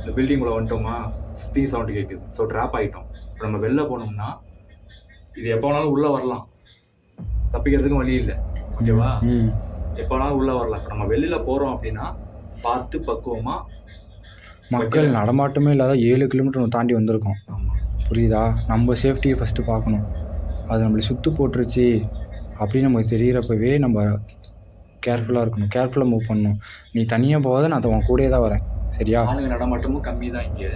இந்த பில்டிங்குள்ளே வந்துட்டோமா, சுற்றி சவுண்டு கேட்குது. ஸோ ட்ராப் ஆகிட்டோம். இப்போ நம்ம வெளில போனோம்னா இது எப்போ வேணாலும் உள்ளே வரலாம், தப்பிக்கிறதுக்கும் வழி இல்லை. ஓகேவா? எப்போ வேணாலும் உள்ளே வரலாம். இப்போ நம்ம வெளியில் போகிறோம் அப்படின்னா பார்த்து பக்குவமாக. மக்கள் நடமாட்டமே இல்லாத 7 கிலோமீட்டர் தாண்டி வந்திருக்கோம். புரியுதா? நம்ம சேஃப்டியை ஃபஸ்ட்டு பார்க்கணும். அது நம்மளை சுற்று போட்டுருச்சு அப்படின்னு நமக்கு தெரிகிறப்பவே நம்ம கேர்ஃபுல்லாக இருக்கணும், கேர்ஃபுல்லாக மூவ் பண்ணணும். நீ தனியாக போகாத, நான் உன் கூடயே தான் வரேன். சரியா? ஆளுங்க நடமாட்டமும் கம்மி தான் இங்கே.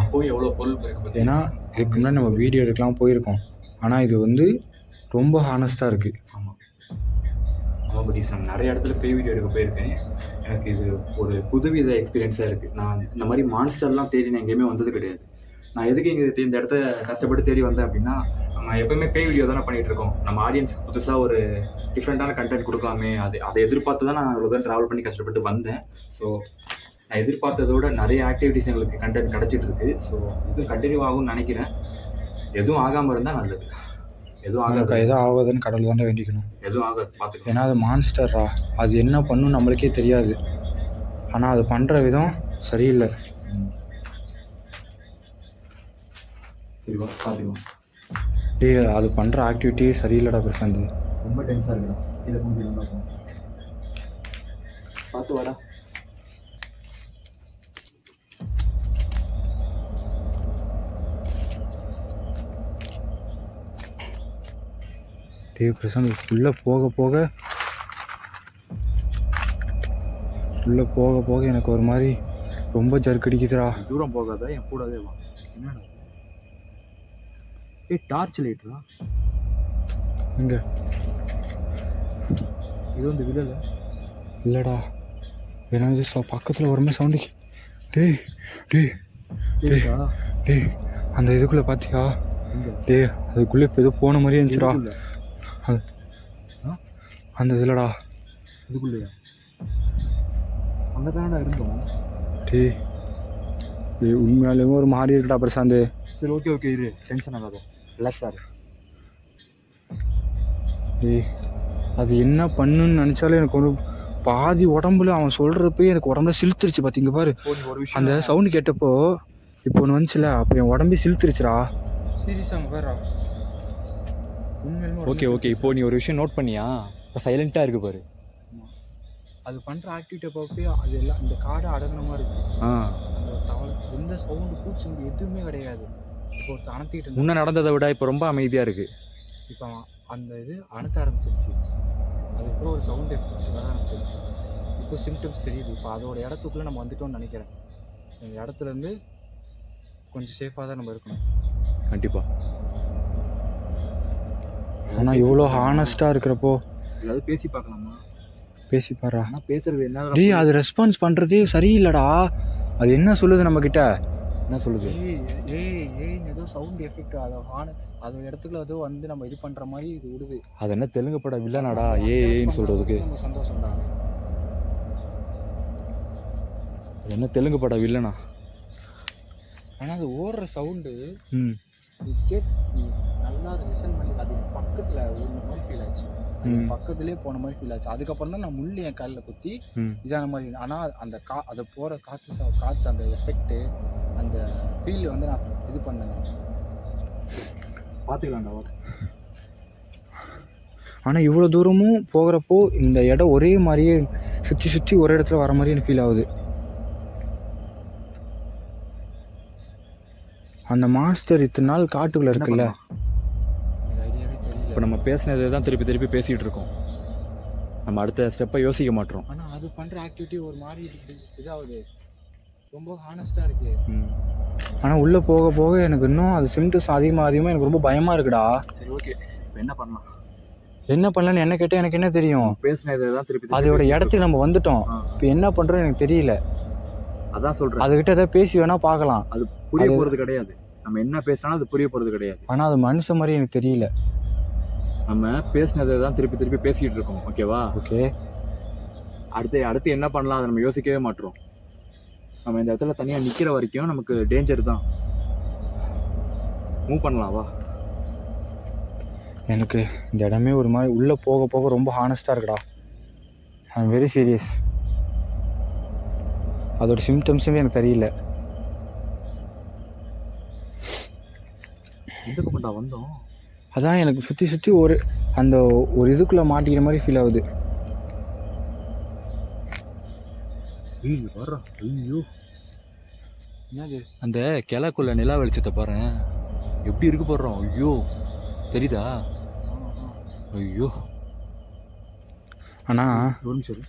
அப்போ எவ்வளோ பொருள் போயிருக்கு. ஏன்னா இதுக்கு முன்னாடி நம்ம வீடியோ எடுக்கலாம் போயிருக்கோம். ஆனால் இது வந்து ரொம்ப ஹானஸ்ட்டாக இருக்குது. ஆமாம் ஆமாம் பட் நான் நிறைய இடத்துல பேய் வீடியோ எடுக்க போயிருக்கேன். எனக்கு இது ஒரு புதுவித எக்ஸ்பீரியன்ஸாக இருக்குது. நான் இந்த மாதிரி மான்ஸ்டர்லாம் தேடி நான் எங்கேயுமே வந்தது கிடையாது. நான் எதுக்கு இங்கே இந்த இடத்த கஷ்டப்பட்டு தேடி வந்தேன் அப்படின்னா, நம்ம எப்போயுமே பேய் வீடியோ தானே பண்ணிகிட்டு இருக்கோம். நம்ம ஆடியன்ஸுக்கு புதுசாக ஒரு டிஃப்ரெண்ட்டான கண்டென்ட் கொடுக்கலாமே, அதை எதிர்பார்த்து தான் நான் இவ்வளோ தான் ட்ராவல் பண்ணி கஷ்டப்பட்டு வந்தேன். ஸோ நான் எதிர்பார்த்ததோட நிறைய ஆக்டிவிட்டிஸ் எங்களுக்கு கண்டென்ட் கிடச்சிட்டு இருக்கு. ஸோ இதுவும் கண்டினியூ ஆகும்னு நினைக்கிறேன். எதுவும் ஆகாமல் இருந்தால் நல்லது. எதுவும் ஆகாதுன்னு கடவுள் தானே வேண்டிக்கணும். எதுவும் ஆகாது பார்த்துக்கலாம். ஏன்னா அது மான்ஸ்டர்ரா, அது என்ன பண்ணும் நம்மளுக்கே தெரியாது. ஆனால் அது பண்ணுற விதம் சரியில்லை. சரிவா பார்த்துக்கலாம். டேய் அது பண்ணுற ஆக்டிவிட்டியே சரியில்லைடா பிரசாந்த். ரொம்ப டென்ஸாக இருக்குடா. இதை கொஞ்சம் பார்த்து வாடா. டேய் பிரசாந்த், உள்ளே போக போக எனக்கு ஒரு மாதிரி ரொம்ப ஜர்க்கடிக்குதுடா. தூரம் போகாத, என் கூடவே வா. என்னடா டார்ச் லைட்ரா இங்கே? இது வந்து விடல இல்லைடா, ஏன்னா இது பக்கத்தில் ஒரு மாதிரி சவுண்டு. டேய் டேய் டேய் டேய் அந்த இதுக்குள்ளே பார்த்தியா? டேய் அதுக்குள்ளே இப்போ ஏதோ போன மாதிரியே இருந்துச்சுடா. அந்த இதுலடா. இதுக்குள்ளேயா? அங்கே தானடா இருந்தோம். டேய் டேய் உண்மையாலுமே ஒரு மாதிரி இருக்குடா பிரசாந்த். சரி ஓகே இரு, டென்ஷன் ஆகாத, ரிலாக்ஸாக இரு. டேய் அது என்ன பண்ணுன்னு நினச்சாலே எனக்கு ஒரு பாதி உடம்புல அவன் சொல்கிறப்ப எனக்கு உடம்புல சிலுத்துருச்சு. பார்த்திங்க பாரு, அந்த சவுண்டு கேட்டப்போ இப்போ ஒன்று வந்துச்சுல, அப்போ என் உடம்பே சிலுத்துருச்சுடா. சீரியஸாக பாருடா. ஓகே இப்போ நீ ஒரு விஷயம் நோட் பண்ணியா? இப்போ சைலண்ட்டாக இருக்கு பாரு. அது பண்ணுற ஆக்டிவிட்டியை பார்ப்பே அது எல்லாம் இந்த காடை அடங்கின மாதிரி இருக்குது. அந்த தவளை எந்த சவுண்டு பூச்சி எதுவுமே கிடையாது. இப்போ ஒருத்தர் அணைத்திக்கிட்டு முன்னே நடந்ததை விட இப்போ ரொம்ப அமைதியாக இருக்குது. இப்போ அந்த இது அணைத்த ஆரம்பிச்சிருச்சு. அதுக்கப்புறம் ஒரு சவுண்டு வர ஆரம்பிச்சிருச்சு. இப்போ சிம்டம்ஸ் தெரியுது. இப்போ அதோட இடத்துக்குள்ளே நம்ம வந்துட்டோம்னு நினைக்கிறேன். இந்த இடத்துலேருந்து கொஞ்சம் சேஃபாக தான் நம்ம இருக்கணும். கண்டிப்பாக. ஆனால் இவ்வளோ ஹானஸ்ட்டாக இருக்கிறப்போ ஏதாவது பேசி பார்க்கலாமா? பேசி பாடுறா. ஆனால் பேசுறது என்ன? டேய் அது ரெஸ்பான்ஸ் பண்ணுறதே சரியில்லைடா. அது என்ன சொல்லுது நம்மக்கிட்ட? என்ன சொல்லுது? ஏய் ஏதோ சவுண்ட் எஃபெக்ட் அது இடத்துக்குள்ள ஏதோ வந்து நம்ம இது பண்ற மாதிரி இது விடுது. அது என்ன தெலுங்கு படம் வில்லனாடா ஏன்னு சொல்றதுக்கு? நம்ம சந்தோஷம்டா. அது என்ன தெலுங்கு படம் வில்லனா? ஆனா அது ஓடுற சவுண்டு ம் நல்லா அது லிசன் பண்ணி அது பக்கத்துல ஒரு மாதிரி ஃபீல் ஆச்சு. பக்கத்துலேயே போன மாதிரி ஃபீல் ஆச்சு. அதுக்கப்புறம் தான் நான் முள்ளு என் காலில் குத்தி இதான மாதிரி. ஆனால் அந்த அதை போகிற காற்று அந்த எஃபெக்ட்டு அந்த ஃபீல் வந்து நான் இது பண்ணேன். பார்த்துக்கலாம்டா. ஆனால் இவ்வளோ தூரமும் போகிறப்போ இந்த இடம் ஒரே மாதிரியே சுற்றி சுற்றி ஒரு இடத்துல வர மாதிரி எனக்கு ஃபீல் ஆகுது. அந்த மாஸ்டர் இத்தனை நாள் காட்டுக்குள்ளே இருக்குல்ல, இப்போ நம்ம பேசினதை தான் திருப்பி திருப்பி பேசிகிட்டு இருக்கோம். நம்ம அடுத்த ஸ்டெப்பை யோசிக்க மாட்டோம். ஆனால் அது பண்ணுற ஆக்டிவிட்டி ஒரு மாதிரி இதாகுது, ரொம்ப ஹானஸ்ட்டாக இருக்குது. ஆனால் உள்ளே போக போக எனக்கு இன்னும் அது சிம்டம்ஸ் அதிகமாக எனக்கு ரொம்ப பயமாக இருக்குடா. சரி ஓகே, இப்போ என்ன பண்ணலாம்? என்ன பண்ணலான்னு என்ன கேட்டால் எனக்கு என்ன தெரியும்? பேசினதை தான் திருப்பி அதோட இடத்துக்கு நம்ம வந்துட்டோம். இப்போ என்ன பண்ணுறோன்னு எனக்கு தெரியல. அதான் சொல்கிறேன், அதுக்கிட்ட ஏதாவது பேசி வேணால் பார்க்கலாம். அது புரிய போகிறது கிடையாது. நம்ம என்ன பேசினாலும் அது புரிய போகிறது கிடையாது. ஆனால் அது மனுஷன் மாதிரி எனக்கு தெரியல. நம்ம பேசினதை தான் திருப்பி திருப்பி பேசிக்கிட்டு இருக்கோம். ஓகேவா? ஓகே. அடுத்து என்ன பண்ணலாம் அதை நம்ம யோசிக்கவே மாட்டோம். நம்ம இந்த இடத்துல தனியாக நிற்கிற வரைக்கும் நமக்கு டேஞ்சர் தான். மூவ் பண்ணலாம் வா. எனக்கு இந்த இடமே ஒரு மாதிரி உள்ளே போக போக ரொம்ப ஹானஸ்ட்டாக இருக்குடா. I am very serious. அதோட சிம்டம்ஸுமே எனக்கு தெரியல. எந்த பக்கம்டா வந்தோம்? அதான் எனக்கு சுற்றி சுற்றி அந்த ஒரு இதுக்குள்ளே மாட்டிக்கிற மாதிரி ஃபீல் ஆகுது. ஐயோ என்னது? அந்த கிழக்குள்ள நிலா வெளிச்சத்தை பாரு, எப்படி இருக்கு போடுறோம். ஐயோ தெரியுதா? ஐயோ. ஆனால் ஒரு நிமிஷம்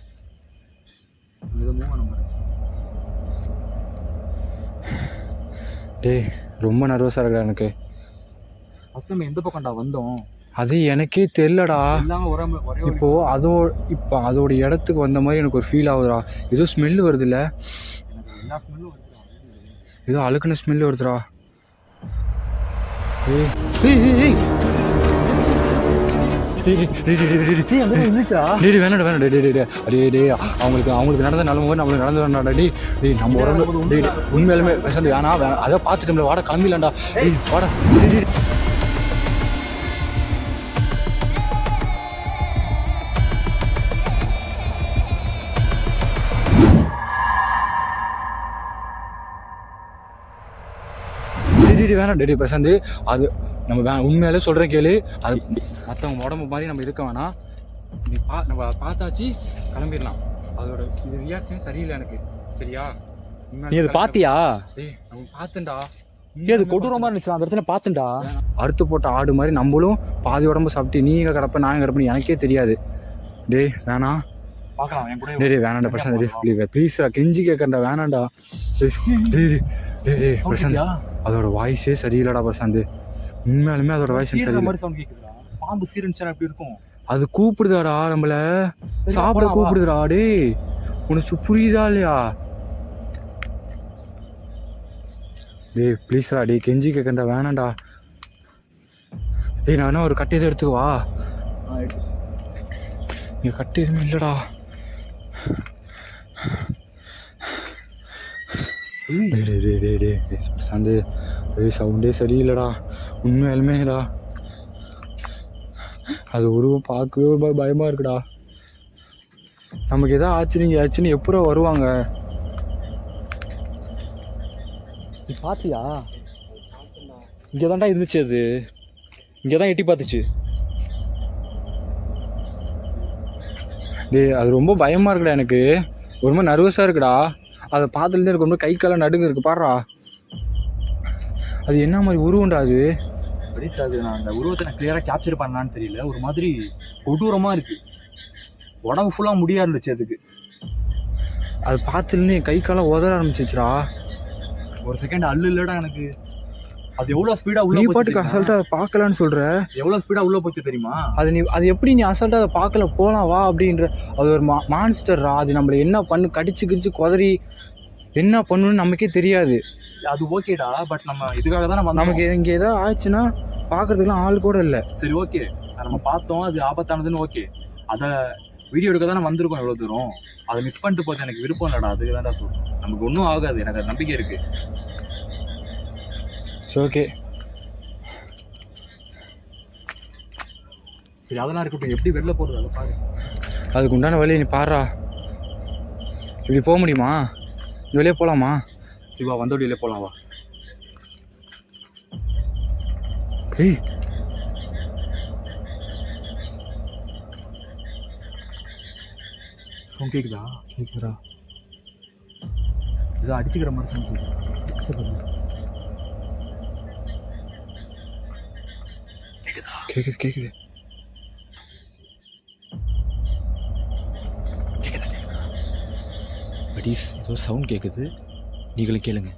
டேய் ரொம்ப நர்வஸாக இருக்கா எனக்கு. நம்ம எந்த பக்கம்டா வந்தோம்? அது எனக்கே தெரியலடா. இப்போ அதோட இடத்துக்கு வந்த மாதிரி எனக்கு ஒரு ஃபீல் ஆகுதுடா. ஏதோ ஸ்மெல்லு வருது இல்லை, ஏதோ அழுக்குன ஸ்மெல்லு வருதுடா. அவங்களுக்கு நடந்த நிலம நம்மளுக்கு நடந்து வேண்டாம்டா. டேய் நம்ம உடம்பு உண்மையாலுமே பேசண்டு வேணா அதை பார்த்துட்டோம்ல, வாடா கிளம்பிடலாம்டா. டேய் வாடா. வேணாம் டேடி பிரசாந்த், அது நம்ம உண்மையாலே சொல்கிறேன் கேளு. அது மற்றவங்க உடம்பு மாதிரி நம்ம இருக்க வேணாம். நம்ம பார்த்தாச்சு கிளம்பிடலாம். அதோட இது ரியாக்ஷன் சரியில்லை எனக்கு. சரியா? நீ அது பார்த்தியா? டேய் நம்ம பார்த்தேன்டா. அது கொடூரமாக இருந்துச்சு. அந்த இடத்துல பார்த்துண்டா. அறுத்து போட்ட ஆடு மாதிரி நம்மளும் பாதி உடம்பு சாப்பிட்டு நீ எங்கே கிடப்ப நான் கிடப்பேன்னு எனக்கே தெரியாது. டேய் வேணாம் பார்க்கலாம் என் கூட. டேய் வேணாண்டா பிரசாந்த், ப்ளீஸ்டா கெஞ்சி கேட்கறா வேணாண்டா. டேய் பிரசாந்த், அதோட வாய்ஸே சரியில்லடா பிரசாந்த். உண்மையாலுமே அதோட வாய்ஸ் சரியில்லை. பாம்பு சீரன்ச்சா எப்படி இருக்கும்? அது கூப்பிடுதாடா, நம்மள சாப்பிட கூப்பிடுதுடா. டேய் உனக்கு புரியுதா இல்லையா? டேய் ப்ளீஸ்டா, டேய் கெஞ்சி கேட்கண்டா வேணாண்டா. டேய் நான் ஒரு கட்டை எதுவும் எடுத்துக்கவா? இங்கே கட்டு எதுவுமே இல்லைடா. சந்து சவுண்டே சரியில்லைடா உண்மையாலுமேடா. அது உருவம் பார்க்கவே பயமாக இருக்குடா. நமக்கு எதாவது ஆச்சுன்னு எப்போ வருவாங்க? நீ பார்த்தியா? இங்கே தான்டா இருந்துச்சு. அது இங்கே தான் எட்டி பார்த்துச்சு. டேய் அது ரொம்ப பயமாக இருக்குடா எனக்கு. ஒரு மாதிரி நர்வஸாக இருக்குடா. அதை பார்த்துலேருந்து எனக்கு ரொம்ப கை காலம் நடுங்க இருக்கு. பாடுறா அது என்ன மாதிரி உருவம்டா அது? அது நான் அந்த உருவத்தை நான் கிளியராக கேப்சர் பண்ணலான்னு தெரியல. ஒரு மாதிரி கொடூரமாக இருக்குது. உடம்பு ஃபுல்லாக முடியா இருந்துச்சு அதுக்கு. அது பார்த்துலேருந்து என் கை காலம் உதற ஆரம்பிச்சிச்சுடா. ஒரு செகண்ட் அல்லு இல்லைடா எனக்கு. அது எவ்வளோ ஸ்பீடாக உள்ள நீ பாட்டுக்கு அசால்ட்டாக அதை பார்க்கலான்னு சொல்கிற. எவ்வளோ ஸ்பீடாக உள்ளே போச்சு தெரியுமா? அது எப்படி நீ அசால்ட்டாக அதை பார்க்கல போகலாம் வா அப்படின்ற? அது ஒரு மான்ஸ்டர்ரா. அது நம்மளை என்ன கடிச்சு குதறி என்ன பண்ணுன்னு நமக்கே தெரியாது. அது ஓகேடா, பட் நம்ம இதுக்காக தான் நம்ம நமக்கு இங்கே ஏதோ ஆச்சுன்னா பார்க்கறதுக்குலாம் ஆள் கூட இல்லை. சரி ஓகே, நம்ம பார்த்தோம் அது ஆபத்தானதுன்னு ஓகே, அதை வீடியோ எடுக்க தானே வந்திருக்கோம் எவ்வளோ தூரம். அதை மிஸ் பண்ணிட்டு போச்சு எனக்கு விருப்பம் இல்லைடா, அதுக்கு தான்டா சொல்றேன். நமக்கு ஒன்றும் ஆகாது, எனக்கு அது நம்பிக்கை இருக்கு. சரி ஓகே. சரி அதெல்லாம் இருக்கட்டும், எப்படி வெளில போகிறது அதை பாரு. அதுக்கு உண்டான வழி நீ பாடுறா. இப்படி போக முடியுமா? இந்த வழியே போகலாமா? சிவா வந்த வழியிலே போகலாம் வா. ஏய் ஃபோன் கேட்குதா? கேட்குறா. ஏதோ அடிச்சுக்கிற மாதிரி ஃபோன் கேட்குதா? கேட்குது கேட்குது. படீஸ் ஏதோ சவுண்ட் கேட்குது, நீங்களும் கேளுங்க.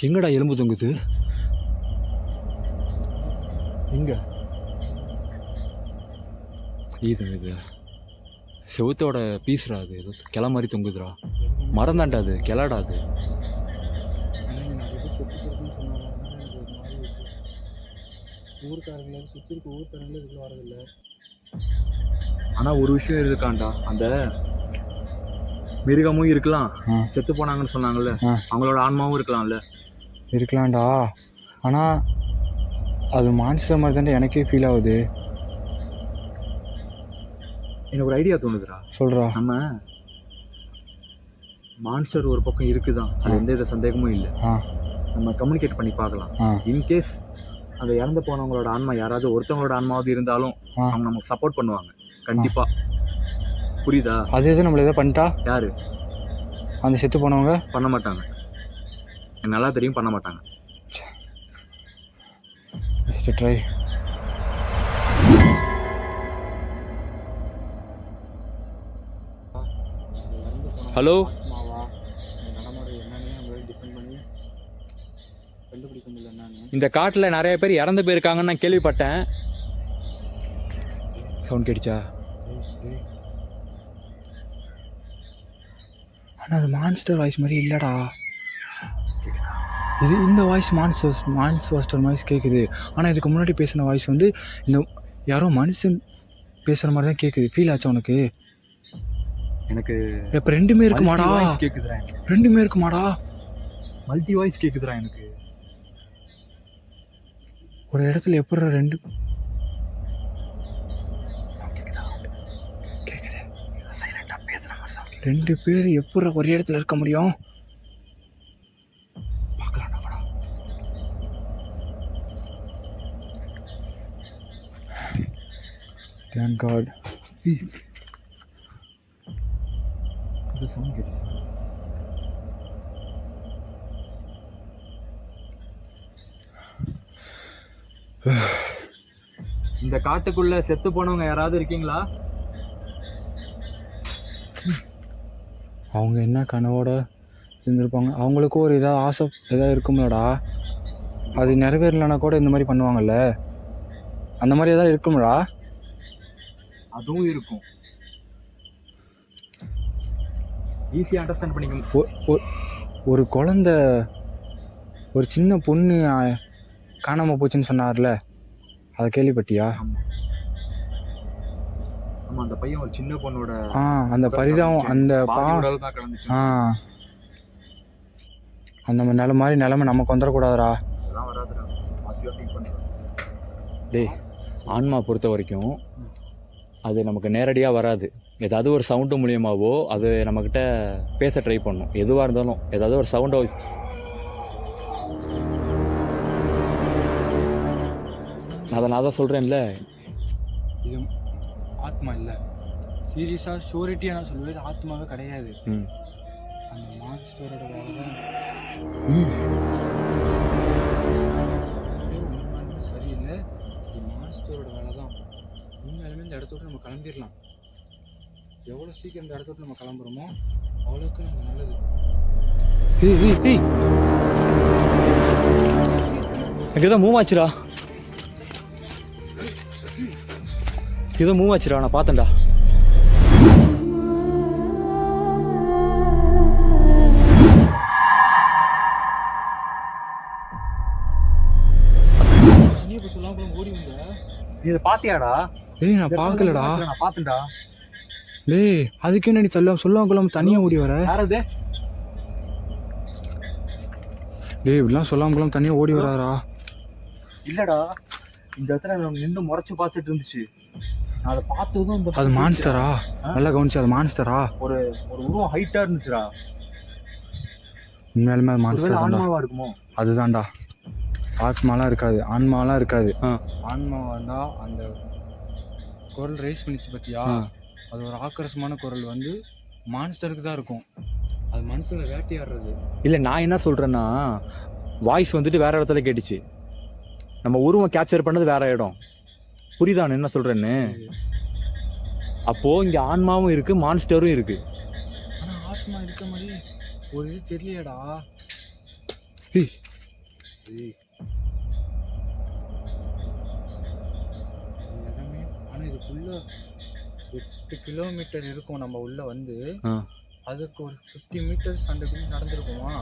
எங்கடா எலும்பு தொங்குது? எங்க இது செவுத்தோட பீஸ்ரா, அது ஏதோ கிளை மாதிரி தொங்குதுடா. மரம் தான்டா அது, கிளாடா அது. ஊருக்காரங்கள சுற்றி இருக்க ஊருக்காரங்களே இதில் வரதில்லை. ஆனால் ஒரு விஷயம் இருக்காண்டா, அந்த மிருகமும் இருக்கலாம், செத்து போனாங்கன்னு சொன்னாங்கல்ல, அவங்களோட ஆன்மாவும் இருக்கலாம்ல. இருக்கலாம்டா, ஆனால் அது மான்ஸ்டர் மாதிரி தான்டா எனக்கே ஃபீல் ஆகுது. எனக்கு ஒரு ஐடியா தோணுதுடா. சொல்கிறா. நம்ம மான்ஸ்டர் ஒரு பக்கம் இருக்குதான், அது எந்த வித சந்தேகமும் இல்லை. நம்ம கம்யூனிகேட் பண்ணி பார்க்கலாம். இன்கேஸ் அந்த இறந்து போனவங்களோட ஆன்மா யாராவது ஒருத்தவங்களோட ஆன்மாவது இருந்தாலும் அவங்க நமக்கு சப்போர்ட் பண்ணுவாங்க கண்டிப்பா. புரியுதா? அது எது நம்மள எதாவது பண்ணிட்டா யாரு? அந்த செத்து போனவங்க பண்ண மாட்டாங்க, எனக்கு நல்லா தெரியும், பண்ண மாட்டாங்க. ட்ரை. ஹலோ, இந்த காட்டில் நிறைய பேர் இறந்து போயிருக்காங்கன்னு நான் கேள்விப்பட்டேன். ஃபோன் கேட்டுச்சா? ஆனால் அது மான்ஸ்டர் வாய்ஸ் மாதிரி இல்லைடா. இது இந்த வாய்ஸ் மான்ஸ்டர் வாய்ஸ் கேட்குது. ஆனால் இதுக்கு முன்னாடி பேசின வாய்ஸ் வந்து இந்த யாரோ மனுஷன் பேசுகிற மாதிரி தான் கேட்குது. ஃபீல் ஆச்சா உனக்கு? எனக்கு இப்போ ரெண்டுமே இருக்குமாடா? கேட்குதுடா, ரெண்டுமே இருக்குமாடா? மல்டி வாய்ஸ் கேட்குதுடா எனக்கு. ஒரு இடத்துல எப்படி ரெண்டு கேட்குது, சைலண்டாக பேசுகிற மாதிரி தான். ரெண்டு பேர் எப்படி ஒரே இடத்துல இருக்க முடியும்? பார்க்கலாம்டா படம். Thank God. சவுண்ட் கேட்டுச்சு. இந்த காட்டுக்குள்ள செத்து போனவங்க யாராவது இருக்கீங்களா? அவங்க என்ன கனவோட இருந்திருப்பாங்க, அவங்களுக்கும் ஒரு ஏதாவது ஆசை ஏதாவது இருக்கும்லடா. அது நிறைவேறலைன்னா கூட இந்த மாதிரி பண்ணுவாங்கல்ல, அந்த மாதிரி ஏதாவது இருக்கும்டா. அதுவும் இருக்கும், ஈஸியாக அண்டர்ஸ்டாண்ட் பண்ணிக்க. ஒரு குழந்தை, ஒரு சின்ன பொண்ணு காணாமல் போச்சுன்னு சொன்னார்ல, அதை கேள்விப்பட்டியா? ஆமாம், அந்த பையன் ஒரு சின்ன பொண்ணோட அந்த பரிதாபம், அந்த அந்த நிலைமை நமக்கு வந்துடக்கூடாதுடா. டேய், ஆன்மா பொறுத்த வரைக்கும் அது நமக்கு நேரடியாக வராது. ஏதாவது ஒரு சவுண்டு மூலியமாகவோ அது நம்மக்கிட்ட பேச ட்ரை பண்ணும். எதுவாக இருந்தாலும் ஏதாவது ஒரு சவுண்டை நான் தான் சொல்கிறேன்ல, இது ஆத்மா இல்லை. சீரியஸாக ஷூரிட்டியாக நான் சொல்லுவேன், ஆத்மாவே கிடையாது. அந்த மான்ஸ்டரோட வேலை தான். சரியில்லை, இது மான்ஸ்டரோட வேலை தான். உண்மையாலுமே இந்த இடத்த விட்டு நம்ம கிளம்பிடலாம். எவ்வளோ சீக்கிரம் இந்த இடத்த விட்டு நம்ம கிளம்புறோமோ அவ்வளோக்கு நமக்கு நல்லது. எனக்கு ஏதோ மூவ் ஆச்சுடா, ஏதோ மூவ் ஆச்சுடா, நான் பார்த்தேன்டா. நீ இப்போ சொல்லாம ஓடி வந்த. நீ இதை பார்த்தியாடா? டேய் நான் பார்க்கலடா. நான் பார்த்தேன்டா. டேய் அதுக்கு என்ன நீ சொல்லாம தனியாக ஓடி வர? யாரது? டேய் இப்படிலாம் சொல்லாம தனியாக ஓடி வராதா? இல்லடா, இந்த இடத்துல நின்று முறைச்சு பார்த்துட்டு இருந்துச்சு. நான் அதை பார்த்ததும் அது மான்ஸ்டரா? நல்லா கவனிச்சு, அது மான்ஸ்டரா? ஒரு ஒரு உருவம் ஹைட்டா இருந்துச்சுடா. உண்மையாலுமே அது மான்ஸ்டர் தான்டா. ஆன்மாவா இருக்குமோ? அதுதான்டா. ஆத்மாலாம் இருக்காது, ஆன்மாலாம் இருக்காது. ஆன்மாவாண்டா அந்த குரல் ரைஸ் பண்ணிச்சு பார்த்தியா? அது ஒரு ஆக்ரோஷமான குரல் வந்து மான்ஸ்டருக்கு தான் இருக்கும். அது மனுஷனை வேட்டையாடுறது. இல்லை, நான் என்ன சொல்கிறேன்னா, வாய்ஸ் வந்துட்டு வேற இடத்துல கேட்டுச்சு. நம்ம உருவம் கேப்சர் பண்ணது வேற இடம். புரியுதான் என்ன சொல்கிறேன்னு? அப்போது இங்கே ஆன்மாவும் இருக்குது, மான்ஸ்டரும் இருக்குது. ஆனால் ஆத்மா இருக்க மாதிரி ஒரு இது தெரியலையடா. எல்லாமே ஆனால் இதுக்குள்ள 8 கிலோமீட்டர் இருக்கும். நம்ம உள்ள வந்து அதுக்கு ஒரு 50 மீட்டர்ஸ் அந்த நடந்திருக்குமா?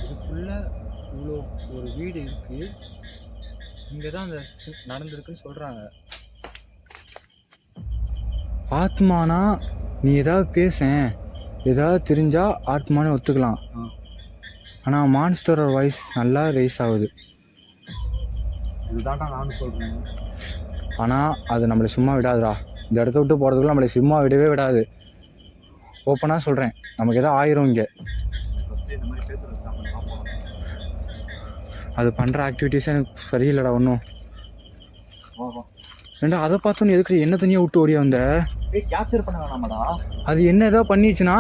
இதுக்குள்ள இவ்வளோ ஒரு வீடு இருக்கு. இங்கே தான் அந்த நடந்திருக்குன்னு சொல்கிறாங்க. ஆத்மானா நீ ஏதாவது பேசேன், ஏதாவது தெரிஞ்சா ஆத்மானு ஒத்துக்கலாம். ஆனால் மான்ஸ்டரோட வாய்ஸ் நல்லா ரைஸ் ஆகுது. இதுதான்டா நானும் சொல்கிறேன். ஆனால் அது நம்மளை சும்மா விடாதுடா. இந்த இடத்த விட்டு போகிறதுக்குள்ள நம்மளை சும்மா விடவே விடாது. ஓப்பனாக சொல்கிறேன், நமக்கு எதாவது ஆயிரும் இங்கே. அது பண்ணுற ஆக்டிவிட்டீஸே எனக்கு சரியில்லைடா ஒன்றும். ஏண்டா அதை பார்த்தோன்னு எதுக்கு என்ன தனியாக விட்டு ஓடியா வந்த? கேப்சர் பண்ண வேணாமாடா? அது என்ன ஏதாவது பண்ணிச்சுன்னா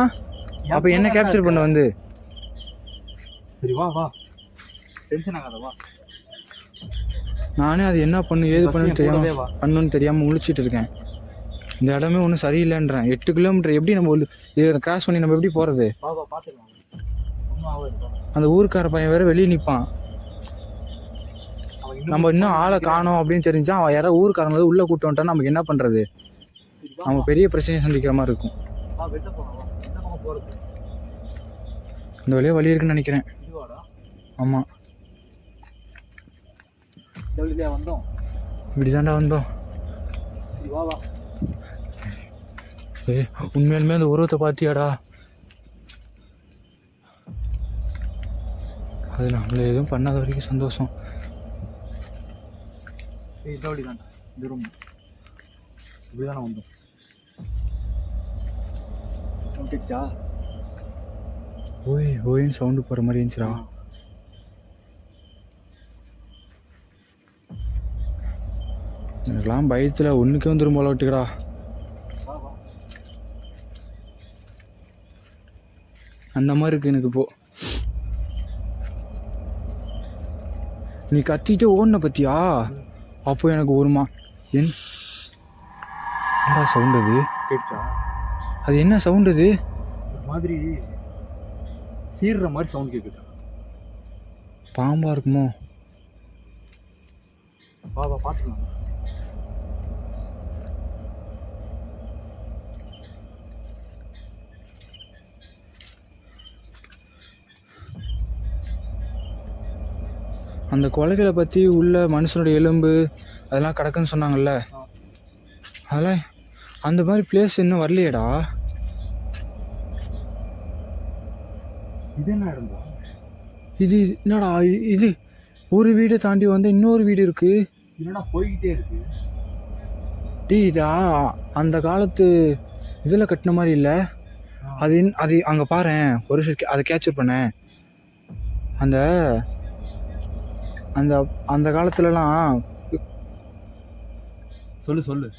அப்போ என்ன கேப்சர் பண்ண வந்து? சரி வா வா, டென்ஷன் ஆகாத வா. நானே அது என்ன பண்ணு ஏது பண்ணுன்னு தெரியாமல் முழிச்சிட்டு இருக்கேன். இந்த இடமே ஒன்றும் சரியில்லைன்றேன். 8 கிலோமீட்டர் எப்படி நம்ம இதை கிராஸ் பண்ணி நம்ம எப்படி போகிறது? அந்த ஊருக்கார பையன் வேற வெளியே நிற்பான். நம்ம இன்னும் ஆளை காணோம் அப்படின்னு தெரிஞ்சா அவன் யாராவது ஊருக்காரங்க உள்ளே கூட்டு வந்துட்டா நமக்கு என்ன பண்ணுறது? நம்ம பெரிய பிரச்சனையை சந்திக்கிற மாதிரி இருக்கும். இந்த வழியாக வழி இருக்குன்னு நினைக்கிறேன். ஆமாம், இப்படி தாண்டா வந்தோம். உண்மையாலுமே அந்த உருவத்தை பார்த்தியாடா? அது நம்மள எதுவும் பண்ணாத வரைக்கும் சந்தோஷம். இப்படிதானே வந்தோம். ஓய் ஓயின்னு சவுண்டு போகிற மாதிரி இருந்துச்சுடா. எனக்குலாம் பயத்தில் ஒன்றுக்கே வந்துடும் போல விட்டுக்கடா. அந்த மாதிரி இருக்கு எனக்கு இப்போ. நீ கத்திட்டு ஓடின பத்தியா? அப்போ எனக்கு ஒருமா என்ன சவுண்ட் அது? கேட்டா அது என்ன சவுண்ட் அது? ஒரு மாதிரி சீர்ற மாதிரி சவுண்ட் கேட்குது. பாம்பா இருக்குமோ? வா வா பார்த்துக்கலாம். அந்த கொலைகளை பற்றி உள்ள மனுஷனுடைய எலும்பு அதெல்லாம் கிடக்குன்னு சொன்னாங்கல்ல, அதெல்லாம் அந்த மாதிரி பிளேஸ் இன்னும் வரலையேடா. இது என்ன இருந்தா? இது என்னடா இது? ஒரு வீடு தாண்டி வந்து இன்னொரு வீடு இருக்கு. என்னடா போய்கிட்டே இருக்கு? இதா அந்த காலத்து இதில் கட்டின மாதிரி இல்லை. அது அது அங்கே பாரு, ஒரு அதை கேப்சர் பண்ணேன். அந்த அந்த அந்த காலத்துலலாம் சொல்லு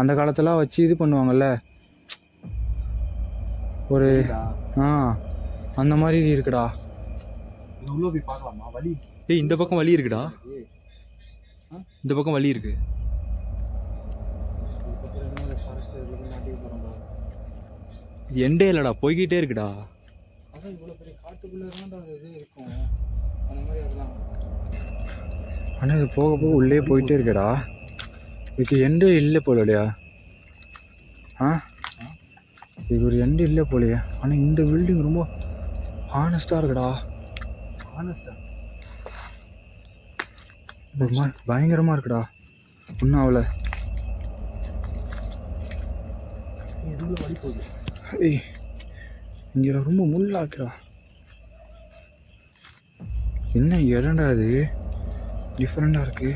அந்த காலத்துலாம் வச்சு இது பண்ணுவாங்கல்ல, ஒரு அந்த மாதிரி இது இருக்குடா. உள்ள போய் பார்க்கலாமா? வழி இந்த பக்கம் வழி இருக்குடா. இந்த பக்கம் வழி இருக்கு. இது எண்டே இல்லைடா, போய்கிட்டே இருக்குடா. அதான் இவ்வளோ பெரிய காட்டுக்குள்ளே தான் இது இருக்கும் அந்த மாதிரி அதெல்லாம். ஆனால் இது போக போக உள்ளே போயிட்டே இருக்கடா. இதுக்கு எண்டே இல்லை போலலையா? இது ஒரு எண்டு இல்லை போலையே. ஆனால் இந்த பில்டிங் ரொம்ப ஹானஸ்டாக இருக்குடா. பயங்கரமாக இருக்குடா. ஒன்றும் ஆகலை. ஏய், இங்கே ரொம்ப முள்ளாக்குடா. என்ன இடம்டா அது டிஃப்ரெண்டாக இருக்கு.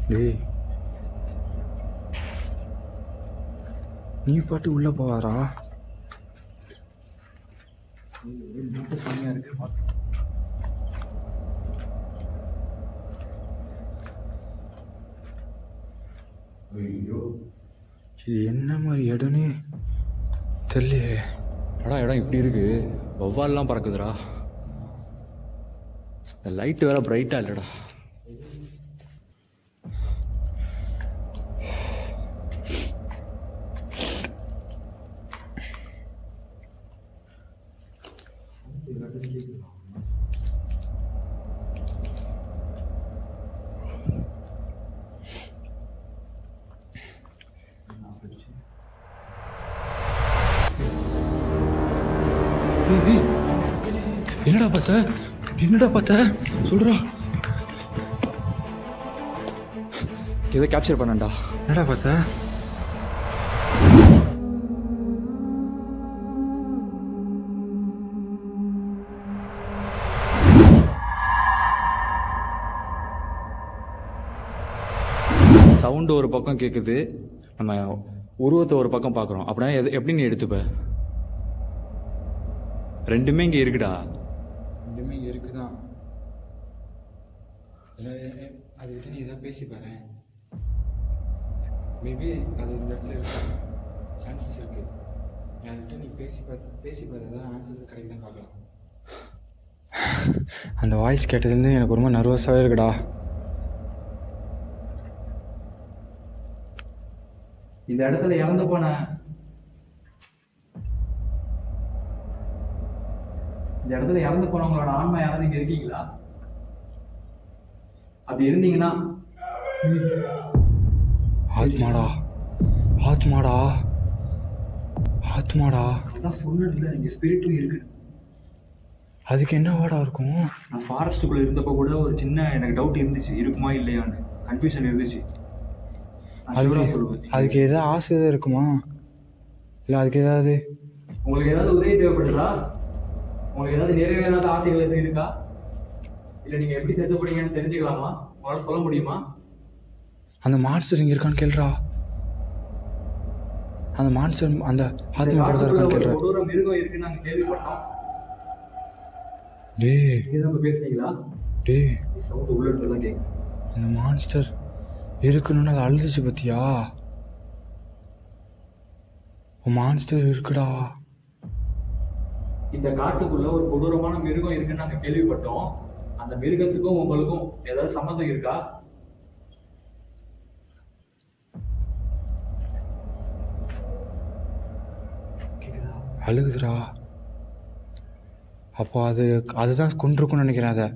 டேய், நீ பாட்டு உள்ளே போவாரா? இது என்ன மாதிரி இடம்னு தெரியலையே. இடம் இப்படி இருக்கு, வௌவால்லாம் பறக்குதுடா. இந்த லைட்டு வேற பிரைட்டா இல்லைடா. என்னடா பார்த்த சொல்றா. இதை கேப்சர் பண்ணண்டா. என்னடா பார்த்த? சவுண்டு ஒரு பக்கம் கேட்குது, நம்ம உருவத்தை ஒரு பக்கம் பார்க்குறோம். அப்படின்னா எப்படி நீ எடுத்துப்ப? ரெண்டுமே இங்கே இருக்குடா. ரெண்டுமே இங்கே இருக்குதான். அதுக்கிட்ட நீ எதாவது பேசி பாரு. மேபி அது இந்த இடத்துல இருக்க சான்சஸ் இருக்கு. அதுக்கிட்ட நீ பேசி பாரு ஏதாவது ஆன்சர் கிடைக்குதான் பார்க்கலாம். அந்த வாய்ஸ் கேட்டதுலேருந்து எனக்கு ரொம்ப நர்வஸாகவே இருக்குடா. இந்த இடத்துல இறந்து போன போனவங்களோட ஆன்மா யாராவது இங்க இருக்கீங்களா? அப்படி இருந்தீங்கன்னா ஆத்மாடா அதான் சொன்னதுல இங்க ஸ்பிரிட்டும் இருக்கு. அதுக்கு என்ன வாடா இருக்கும்? நான் ஃபாரஸ்ட்டுக்குள்ள இருந்தப்போ கூட ஒரு சின்ன எனக்கு டவுட் இருந்துச்சு, இருக்குமா இல்லையான்னு கன்ஃபியூஷன் இருந்துச்சு. அதுக்கு ஏதாவது ஆசை எதாவது இருக்குமா? இல்லை அதுக்கு ஏதாவது உங்களுக்கு ஏதாவது உதவி தேவைப்படுதா? உங்களுக்கு ஏதாவது நிறைவேறாத ஆசைகள் எதுவும் இருக்கா? இல்லை நீங்கள் எப்படி செத்து போறீங்கன்னு தெரிஞ்சுக்கலாமா? உங்களால் சொல்ல முடியுமா? அந்த மான்ஸ்டர் இங்கே இருக்கான்னு கேள்றா. அந்த மான்ஸ்டர் அந்த ஆத்மா இருக்கான்னு கேள்றா. கொடூர மிருகம் இருக்குன்னு நாங்கள் கேள்விப்பட்டோம். டேய் நீங்கள் பேசுறீங்களா? டேய் சவுண்ட் உள்ள இடத்துல கேட்குது. அந்த மான்ஸ்டர் இருக்குன்னு அது அழுதுச்சு பத்தியா? மான்ஸ்டர் இருக்குடா. இந்த காட்டுக்குள்ள ஒரு கொடூரமான மிருகம் இருக்குன்னு நாங்கள் கேள்விப்பட்டோம். அந்த மிருகத்துக்கும் உங்களுக்கும் ஏதாவது சம்மந்தம் இருக்கா? அழுகுதுடா. அப்போ அதுதான் கொண்டிருக்கும்னு நினைக்கிறேன். அதை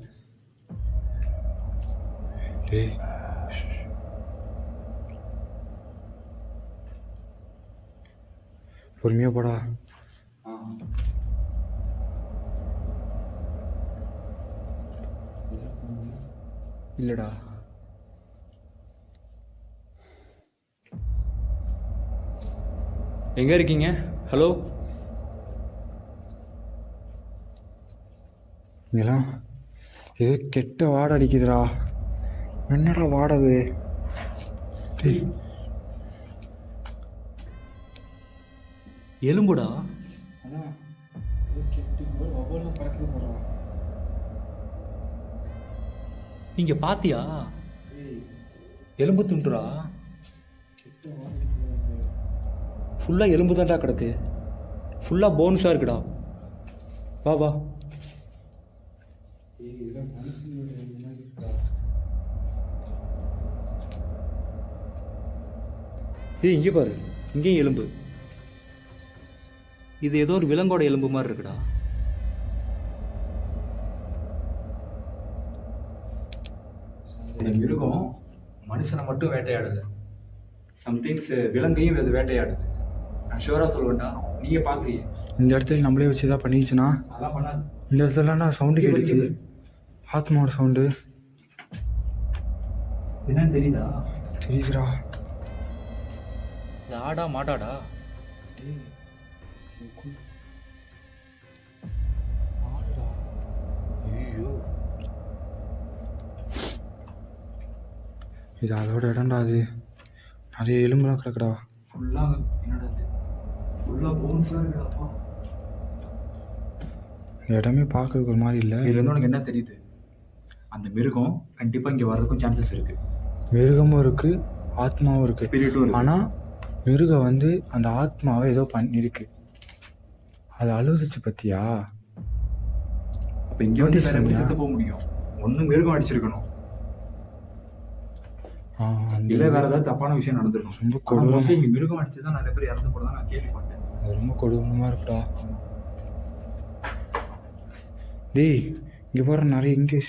டேய் பொறுமையாக போடா. இல்லைடா, எங்கே இருக்கீங்க? ஹலோ, இங்கெல்லாம் ஏதோ கெட்ட வாடை அடிக்குதுடா. என்னடா வாடது? டேய் எலும்புடா. அதான் கெட்டு ஒவ்வொரு பறக்குது போடுறா. நீங்க பாத்தியா? எலும்பு துண்டுடா. கெட்ட வாடை ஃபுல்லாக எலும்பு தான்டா கிடக்கு. ஃபுல்லாக போன்ஸாக இருக்குடா. வா வா. ஏய் இங்கே பாரு, இங்கேயும் எலும்பு. இது ஏதோ ஒரு விலங்கோட எலும்பு மாதிரி இருக்குடா. இந்த மிருகம் மனுஷனை மட்டும் வேட்டையாடுது, சம்டைம்ஸ் விலங்கையும் இது வேட்டையாடுது. நான் ஷுவராக சொல்லுவேன்டா, நீயே பார்க்குறீங்க. இந்த இடத்துல நம்மளே வச்சு தான் பண்ணிடுச்சுன்னா அதெல்லாம் பண்ணாது. இந்த இடத்துலனா சவுண்டு கேட்டுச்சு, ஆத்மாவோட சவுண்டு. என்னன்னு தெரியுதா? தெரியுதுடா. இது ஆடா மாட்டாடா? ஐயோ, இது அதோட இடம்டா. அது நிறைய எலும்புலாம் கிடக்குடா. ஃபுல்லாக என்னடா இது, ஃபுல்லாக போன்ஸாக இருக்குடாப்பா. இந்த இடமே பார்க்கறதுக்கு ஒரு மாதிரி இல்லை. இதுலேருந்து உனக்கு என்ன தெரியுது? அந்த மிருகம் கண்டிப்பாக இங்கே வர்றதுக்கும் சான்சஸ் இருக்குது. மிருகமும் இருக்குது, ஆத்மாவும் இருக்குது. ஸ்பிரிட்டும் இருக்கு. ஆனால் மிருகம் வந்து அந்த ஆத்மாவை ஏதோ பண்ணியிருக்கு. அது அழுதுச்சு பத்தியா? அப்போ இங்கே வந்து வேற எப்படி செத்து போக முடியும்? ஒன்று மிருகம் அடிச்சிருக்கணும், இல்லை வேற ஏதாவது தப்பான விஷயம் நடந்திருக்கும். ரொம்ப கொடூரமாக இங்கே மிருகம் அடிச்சு தான் நிறைய பேர் இறந்து போனதான் நான் கேள்விப்பட்டேன். அது ரொம்ப கொடூரமாக இருக்குடா. டேய் இங்கே போகிற நிறைய இங்கே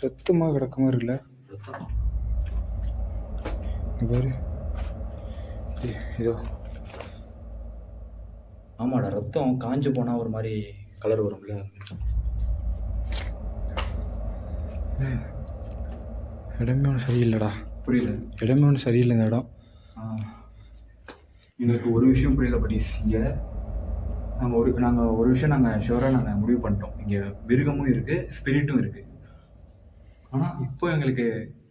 ரத்தமாக கிடக்க மாதிரி இருக்குல்ல. இங்கே பாரு, இதோ. ஆமாடா, ரத்தம் காஞ்சு போனால் ஒரு மாதிரி கலர் வரும்ல. இடமே ஒன்று சரியில்லைடா. புரியல? இடமே ஒன்று சரியில்லை இந்த இடம். எங்களுக்கு ஒரு விஷயம் புரியல பட்டீஸ். இங்கே நாங்கள் ஒரு விஷயம் நாங்கள் ஷுவராக நாங்கள் முடிவு பண்ணிட்டோம். இங்கே மிருகமும் இருக்குது, ஸ்பிரிட்டும் இருக்குது. ஆனால் இப்போ எங்களுக்கு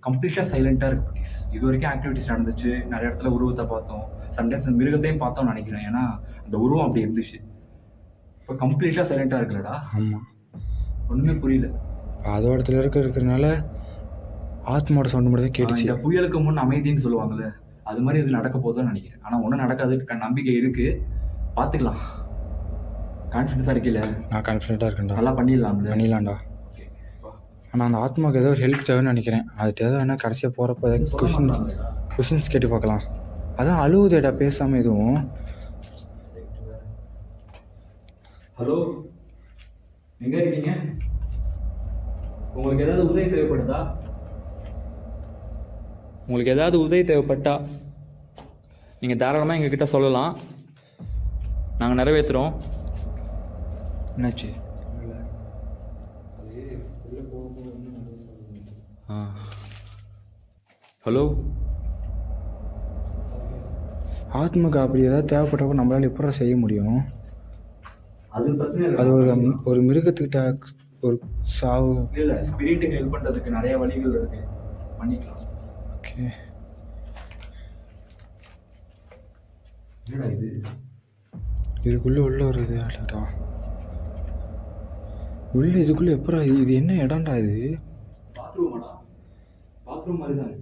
கம்ப்ளீட்டாக சைலண்ட்டாக இருக்குது பட்டீஸ். இது வரைக்கும் ஆக்டிவிட்டிஸ் நடந்துச்சு, நிறைய இடத்துல உருவத்தை பார்த்தோம், சம்டைம்ஸ் அந்த மிருகத்தையும் பார்த்தோம்னு நினைக்கிறேன். ஏன்னா அந்த உருவம் அப்படி இருந்துச்சு. இப்போ கம்ப்ளீட்டாக சைலண்ட்டாக இருக்குல்லடா. ஆமாம், ஒன்றுமே புரியல. அதோ இடத்துல இருக்கிறதுனால ஆத்மாவோட சவுண்டு மட்டும் தான் கேட்டுச்சு. இந்த புயலுக்கு முன் அமைதின்னு சொல்லுவாங்கள்ல, அது மாதிரி இது நடக்க போதுன்னு நினைக்கிறேன். ஆனால் ஒன்றும் நடக்காது, நம்பிக்கை இருக்குது, பார்த்துக்கலாம். கான்ஃபிடன்ஸாக இருக்கல? நான் கான்ஃபிடென்ட்டாக இருக்கேன்டா. நல்லா பண்ணிடலாம்டா. ஓகே. ஆனால் அந்த ஆத்மாவுக்கு ஏதோ ஒரு ஹெல்ப் தேவைன்னு நினைக்கிறேன். அது தேவை வேணால் கடைசியாக போகிறப்ப கொஷின்ஸ் கேட்டு பார்க்கலாம். அதான் அழுவுதேடா பேசாமல் எதுவும். ஹலோ, எங்கே இருக்கீங்க? உங்களுக்கு ஏதாவது உதவி தேவைப்படுதா? உங்களுக்கு ஏதாவது உதவி தேவைப்பட்டா நீங்கள் தாராளமாக எங்ககிட்ட சொல்லலாம், நாங்கள் நிறைவேற்றுறோம். என்னாச்சு? ஹலோ, ஆத்மாவுக்கு அப்படி ஏதாவது தேவைப்பட்டப்போ நம்மளால எப்படா செய்ய முடியும்? அது பிரச்சனை. அது ஒரு மிருகத்துக்கிட்ட ஒரு சாவு இல்லை, ஸ்பிரிட்டுக்கு ஹெல்ப் பண்ணுறதுக்கு நிறைய வழிகள் இருக்குது, பண்ணிக்கலாம். ஓகே. என்னடா இது? இதுக்குள்ளே உள்ள வருது அடடா. உள்ள இதுக்குள்ளே எப்படா இது என்ன இடம்டா இது? பாத்ரூமாடா? பாத்ரூம் மாதிரி தான்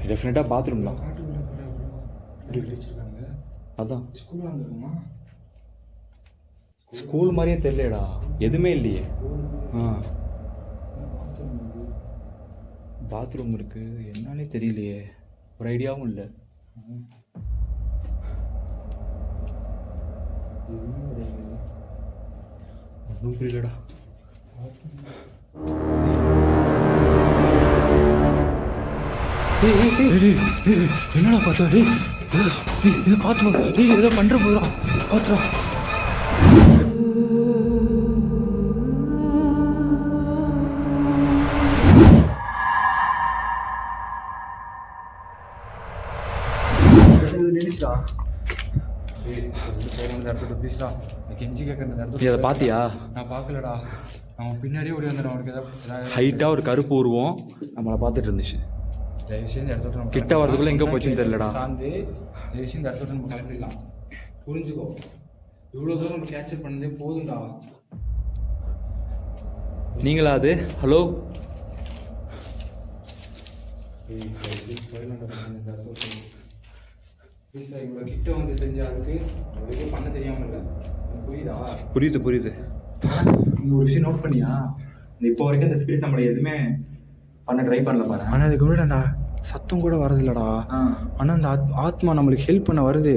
டெஃபினட்டாக பாத்ரூம் தான். அதான் ஸ்கூல் மாதிரியே தெரியலடா, எதுவுமே இல்லையே. பாத்ரூம் இருக்கு, என்னன்னே தெரியலையே, ஒரு ஐடியாவும் இல்லை. ஒன்றும் புரியலடா. என்னடா பார்த்தா? இதை பார்த்து ஏதோ பண்ணுற போதுடா, பார்த்துடா. கெஞ்சி கேட்கறது. நீ அதை பார்த்தியா? நான் பார்க்கலடா. அவன் பின்னாடியே ஓடி வந்துடும். அவனுக்கு ஏதாவது ஹைட்டாக ஒரு கருப்பு உருவம் நம்மளை பார்த்துட்டு இருந்துச்சு. தயவுசெய்து இடத்துல கிட்ட வரதுக்குள்ள எங்கே போச்சுன்னு தெரியலடா. சார்ந்து தயவுசெய்து இந்த இடத்துல நம்ம கிளம்பிடலாம். புரிஞ்சுக்கோ, இவ்வளோ தூரம் நம்ம கேப்சர் பண்ணதே போதும்டா. நீங்களா அது? ஹலோ, இவ்வளோ கிட்ட வந்து செஞ்ச அதுக்கு அவளுக்கு பண்ண தெரியாமல் இல்லை. புரியுதா? புரியுது. நீ ஒரு விஷயம் நோட் பண்ணியா? இப்போ வரைக்கும் இந்த ஸ்பிரிட் நம்மளை எதுவுமே பண்ண ட்ரை பண்ணல பாரு. ஆனால் அதுக்கு முன்னாடி அந்த சத்தம் கூட வரதில்லடா. ஆனால் அந்த ஆத்மா நம்மளுக்கு ஹெல்ப் பண்ண வருது.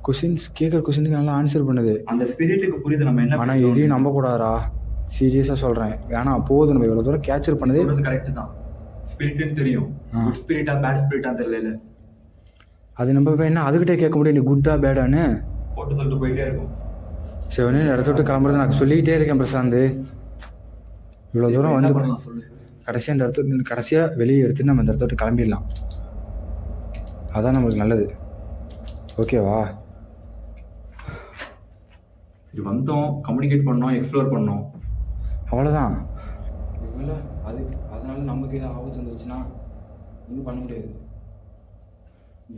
கொஷின்ஸ் கேட்குற கொஷினுக்கு நல்லா ஆன்சர் பண்ணுது. அந்த ஸ்பிரிட்டுக்கு புரியுது நம்ம என்ன. ஆனால் இதையும் நம்பக்கூடாதா, சீரியஸாக சொல்கிறேன். வேணாம் போதும், நம்ம இவ்வளோ தூரம் கேப்சர் பண்ணது கரெக்டு தான். ஸ்பிரிட்டுன்னு தெரியும், குட் ஸ்பிரிட்டா பேட் ஸ்பிரிட்டா தெரியல. அது நம்ம போய் என்ன அதுக்கிட்டே கேட்க முடியும், நீ குட்டா பேடான்னு போட்டு சொல்லிட்டு போயிட்டே இருக்கும். சரி, இடத்த விட்டு கிளம்புறது நான் சொல்லிக்கிட்டே இருக்கேன் பிரசாந்த். இவ்வளோ தூரம் வந்து கடைசியாக இந்த இடத்துல கடைசியாக வெளியே எடுத்துட்டு நம்ம இந்த இடத்த விட்டு கிளம்பிடலாம். அதான் நம்மளுக்கு நல்லது. ஓகேவா? சரி, வந்தோம், கம்யூனிகேட் பண்ணோம், எக்ஸ்ப்ளோர் பண்ணோம், அவ்வளோதான். இல்லை அதனால நமக்கு எதாவது ஆபத்து வந்துச்சுன்னா ஒன்றும் பண்ண முடியாது.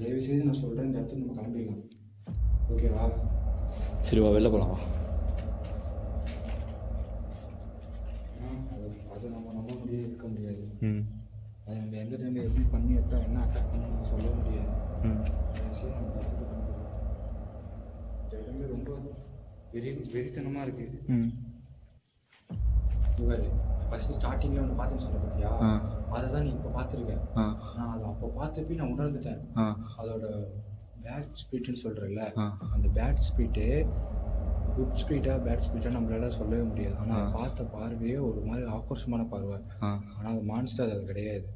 தயவுசெய்து நான் சொல்கிறேன், இந்த இடத்துக்கு நம்ம கிளம்பிடலாம். ஓகேவா? சரிவா, வெளில போகலாம். அது நம்ம நம்ப முடியாது, இருக்க முடியாது. அது நம்ம எந்த டைமில் எப்படி பண்ணி எடுத்தால் என்ன அட்டாக் பண்ணணும்னு சொல்ல முடியாது. ரொம்ப வெறித்தனமாக இருக்குது. ஃபஸ்ட்டு ஸ்டார்டிங்கில் ஒன்று பார்த்தேன்னு சொல்ல பார்த்தியா, அதை தான் நீ இப்போ பார்த்துருக்கேன். நான் அதை அப்போ பார்த்தப்பி நான் உணர்ந்துட்டேன். அதோட பேட் ஸ்பீட்டுன்னு சொல்கிறேன்ல, அந்த பேட் ஸ்பீட்டு குட் ஸ்பீட்டாக பேட் ஸ்பீட்டாக நம்மளால சொல்லவே முடியாது. ஆனால் பார்த்த பார்வையே ஒரு மாதிரி ஆக்ரோஷமான பார்வை. ஆனால் அது மான்ஸ்டர் அது கிடையாது.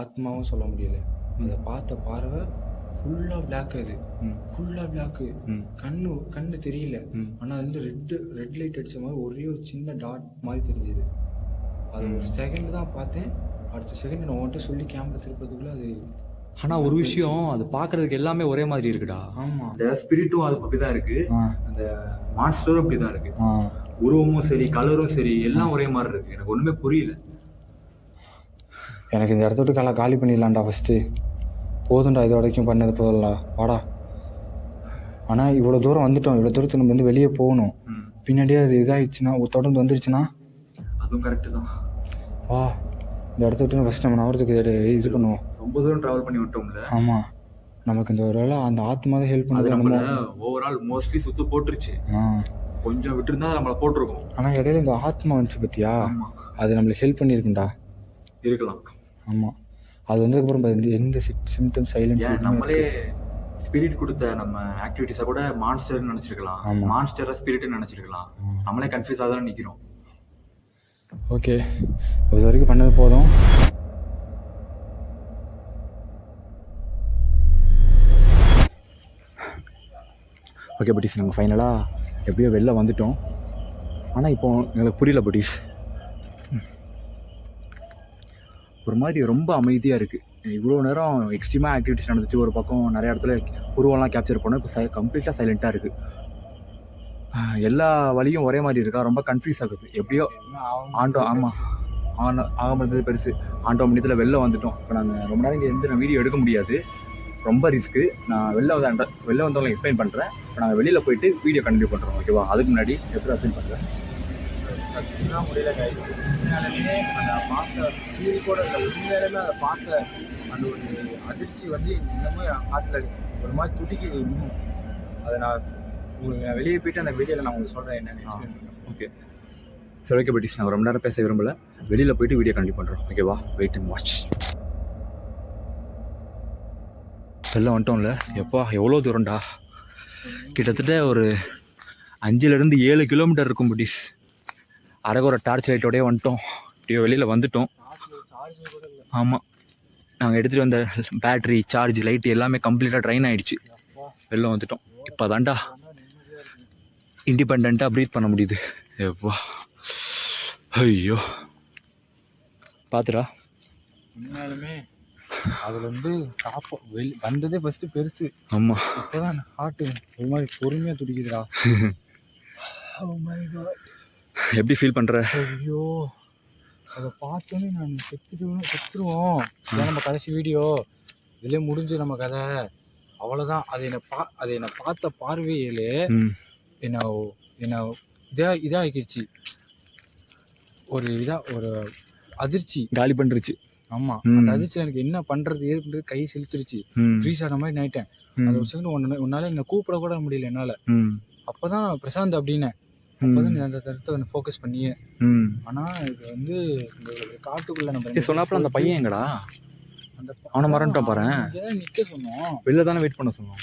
ஆத்மாவும் சொல்ல முடியல. அதை பார்த்த பார்வை ஃபுல்லாக பிளாக். அது ஃபுல்லாக பிளாக்கு. கண்ணு தெரியல. ஆனால் வந்து ரெட் லைட் அடித்த மாதிரி ஒரே ஒரு சின்ன டாட் மாதிரி தெரிஞ்சுது. அது ஒரு செகண்ட் தான் பார்த்தேன். அடுத்த செகண்ட் நான் உன்கிட்ட சொல்லி கேமரா திருப்பதுக்குள்ளே அது. ஆனால் ஒரு விஷயம், அது பார்க்குறதுக்கு எல்லாமே ஒரே மாதிரி இருக்குடா. ஆமாம், அந்த ஸ்பிரிட்டும் அது அப்படி தான் இருக்குது, அந்த மான்ஸ்டரும் அப்படி தான் இருக்குது. உருவமும் சரி, கலரும் சரி, எல்லாம் ஒரே மாதிரி இருக்குது. எனக்கு ஒன்றுமே புரியல. எனக்கு இந்த இடத்த விட்டு காலி பண்ணிடலாம்டா ஃபஸ்ட்டு. போதும்டா, இது வரைக்கும் பண்ணது போதலாம், வாடா. ஆனால் இவ்வளோ தூரம் வந்துட்டோம், இவ்வளோ தூரத்துக்கு நம்ம வந்து வெளியே போகணும். பின்னாடியே அது இதாகிடுச்சுன்னா, தொடர்ந்து வந்துருச்சுன்னா. அதுவும் கரெக்டு தான். வா, இந்த இடத்த விட்டு ஃபஸ்ட் நம்ம நவரத்துக்கு இது பண்ணுவோம். ரொம்ப தூரம் ட்ராவல் பண்ணி விட்டோம்ல. ஆமாம், நமக்கு இந்த ஒரு வேளை அந்த ஆத்மா தான் ஹெல்ப் பண்ணுது. நம்ம ஓவரால் மோஸ்ட்லி சுற்று போட்டுருச்சு. கொஞ்சம் விட்டுருந்தா நம்மளை போட்டிருக்கோம். ஆனால் இடையில இந்த ஆத்மா வந்துச்சு பார்த்தியா, அது நம்மளுக்கு ஹெல்ப் பண்ணியிருக்குண்டா. இருக்கலாம். ஆமாம், அது வந்ததுக்கப்புறம் எந்த சிம்டம் சைலன்ஸ். நம்மளே ஸ்பிரிட் கொடுத்த நம்ம ஆக்டிவிட்டிஸை கூட மான்ஸ்டர்னு நினச்சிருக்கலாம். மான்ஸ்டரை ஸ்பிரிட்னு நினச்சிருக்கலாம். நம்மளே கன்ஃபியூஸ் ஆக தான் நிற்கிறோம். ஓகே, இது வரைக்கும் பண்ணது போதும். ஓகே பட்டீஸ், நாங்கள் ஃபைனலாக எப்படியோ வெளில வந்துட்டோம். ஆனால் இப்போ எங்களுக்கு புரியல பட்டீஸ். ஒரு மாதிரி ரொம்ப அமைதியாக இருக்குது. இவ்வளோ நேரம் எக்ஸ்ட்ரீமாக ஆக்டிவிட்டிஸ் நடந்துச்சு. ஒரு பக்கம் நிறைய இடத்துல உருவம்லாம் கேப்சர் பண்ணோம். இப்போ கம்ப்ளீட்டாக சைலண்ட்டாக இருக்குது. எல்லா வழியும் ஒரே மாதிரி இருக்கா, ரொம்ப கன்ஃபியூஸ் ஆகுது. எப்படியோ ஆண்டோ ஆகாமல் பெருசு 1.5 மணி நேரத்தில் வெளில வந்துட்டோம். இப்போ நாங்கள் ரொம்ப நேரம் இங்கே இருந்து வீடியோ எடுக்க முடியாது, ரொம்ப ரிஸ்க்கு. நான் வெளில வந்தவங்களை எக்ஸ்பிளைன் பண்ணுறேன். இப்போ நாங்கள் வெளியில் போயிட்டு வீடியோ கண்டினியூ பண்ணுறோம். ஓகேவா? அதுக்கு முன்னாடி எப்படி அசைன் பண்ணுறேன் சத்தியமாக முடியல கைஸ். உண்மையாலுமே அதை பார்த்த ஃபீல் கூட இல்லை. உண்மையாலுமே அதை பார்த்த அந்த ஒரு அதிர்ச்சி வந்து இன்னமும் ஆற்றுல ஒரு மாதிரி துடிக்குது இன்னும். அதை நான் உங்களுக்கு வெளியே போயிட்டு அந்த வீடியோவில் நான் உங்களுக்கு சொல்கிறேன் என்னென்னு எக்ஸ்பிளைன் பண்ணுறேன். ஓகே, சரி, ஓகே பட்டீஸ், நான் ரொம்ப நேரம் பேச விரும்பலை. வெளியில் போயிட்டு வீடியோ கண்டினியூ பண்ணுறோம். ஓகேவா? Wait and watch. வெளில வந்துட்டோம்ல. எப்பா எவ்வளோ தூரம்டா, கிட்டத்தட்ட ஒரு 5-7 கிலோமீட்டர் இருக்கும் பட்டீஸ். அரகுற டார்ச் லைட்டோடய வந்துட்டோம். இப்படியோ வெளியில் வந்துட்டோம். ஆமாம், நாங்கள் எடுத்துகிட்டு வந்த பேட்ரி, சார்ஜ், லைட்டு எல்லாமே கம்ப்ளீட்டாக ட்ரைன் ஆகிடுச்சு. வெளில வந்துட்டோம். இப்போ தான்டா இண்டிபெண்ட்டாக ப்ரீத் பண்ண முடியுது. எப்பா, ஐயோ, பார்த்துடா. உண்மையாலுமே அதில் வந்து வந்ததே ஃபஸ்ட்டு பெருசு. ஆமாம், இப்போ தான் ஹார்ட்டு ஒரு மாதிரி பொறுமையாக துடிக்குதுடா. எப்படி ஃபீல் பண்ணுற? ஐயோ, அதை பார்த்தோன்னே நான் செத்துருவோம். இதான் நம்ம கடைசி வீடியோ, இதிலே முடிஞ்சு நம்ம கதை, அவ்வளோதான். அது என்னை பார்த்த பார்வையிலே என்ன இதாகிடுச்சு. ஒரு அதிர்ச்சி காலி பண்ணிருச்சு. ஆமாம், அந்த அதிர்ச்சி எனக்கு என்ன பண்ணுறது ஏது பண்ணுறது கை செலுத்துருச்சு. ஃப்ரீஸ் ஆன மாதிரி ஆயிட்டேன். அது ஒரு செகண்ட் உன்னால என்னை கூப்பிட கூட முடியல என்னால். அப்போ தான் பிரசாந்த் அப்படின்னேன். அப்போ தான் அந்த தரத்தை ஃபோக்கஸ் பண்ணியே. ஆனால் இது வந்து இந்த காட்டுக்குள்ளே நம்ம சொன்னாப்புல அந்த பையன் எங்கடா? அவனை மறந்துட்டோம் பாரு. நிற்க சொன்னோம், வெளில தானே வெயிட் பண்ண சொன்னோம்.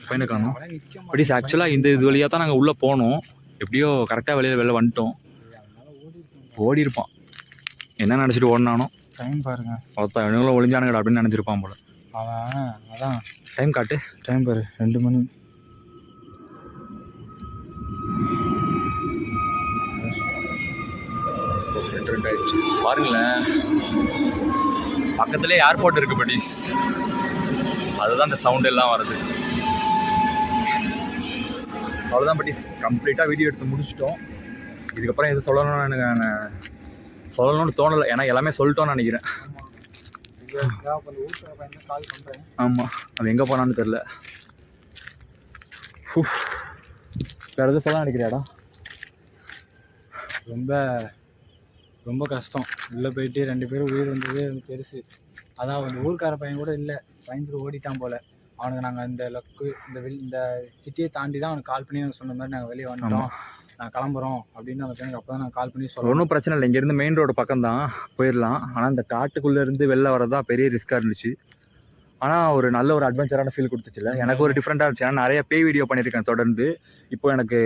பையனை காணோம். அவனே நிற்க மாட்டான். படிஸ் ஆக்சுவலாக இந்த இது வழியாக தான் நாங்கள் உள்ளே போனோம். எப்படியோ கரெக்டாக வெளில வந்துட்டோம். ஓடி இருப்பான். என்ன நினச்சிட்டு ஓடினானோ. டைம் பாருங்க, ஒருத்தன் இவங்களும் ஒளிஞ்சானுங்கடா அப்படின்னு நினச்சிருப்பான் போல. அவன் அதான் டைம் காட்டு. டைம் பாரு 2 மணி. பாருங்களேன், பக்கத்துலேயே ஏர்போர்ட் இருக்கு படிஸ். அதுதான் இந்த சவுண்ட் எல்லாம் வருது. அவ்வளோதான் படிஸ், கம்ப்ளீட்டாக வீடியோ எடுத்து முடிச்சிட்டோம். இதுக்கப்புறம் எது சொல்லணும்னு எனக்கு சொல்லணும்னு தோணலை, ஏன்னா எல்லாமே சொல்லிட்டோன்னு நினைக்கிறேன். கால் பண்ணுறேன். ஆமாம், அது எங்கே போனான்னு தெரில. வேறு எதுவும் சொல்ல நினைக்கிறியாடா? ரொம்ப ரொம்ப கஷ்டம். உள்ளே போயிட்டு 2 பேரும் உயிர் வந்ததே எனக்கு பெருசு. அதான் அந்த ஊர்க்கார பையன் கூட இல்லை, பயந்துட்டு ஓடிட்டான் போல். அவனுக்கு நாங்கள் இந்த இந்த சிட்டியை தாண்டி தான் அவனுக்கு கால் பண்ணி நாங்கள் சொன்ன மாதிரி நாங்கள் வெளியே வந்துட்டோம், நான் கிளம்புறோம் அப்படின்னு அந்த பையனுக்கு அப்போ தான் நாங்கள் கால் பண்ணி சொல்கிறோம். ஒன்றும் பிரச்சனை இல்லை, இங்கேருந்து மெயின் ரோடு பக்கம் தான் போயிடலாம். ஆனால் இந்த காட்டுக்குள்ளேருந்து வெளில வரதா பெரிய ரிஸ்க்காக இருந்துச்சு. ஆனால் ஒரு நல்ல ஒரு அட்வென்ச்சரான ஃபீல் கொடுத்துச்சுல. எனக்கு ஒரு டிஃப்ரெண்ட்டாக இருந்துச்சு. ஏன்னா நிறைய பேய் வீடியோ பண்ணியிருக்கேன் தொடர்ந்து. இப்போ எனக்கு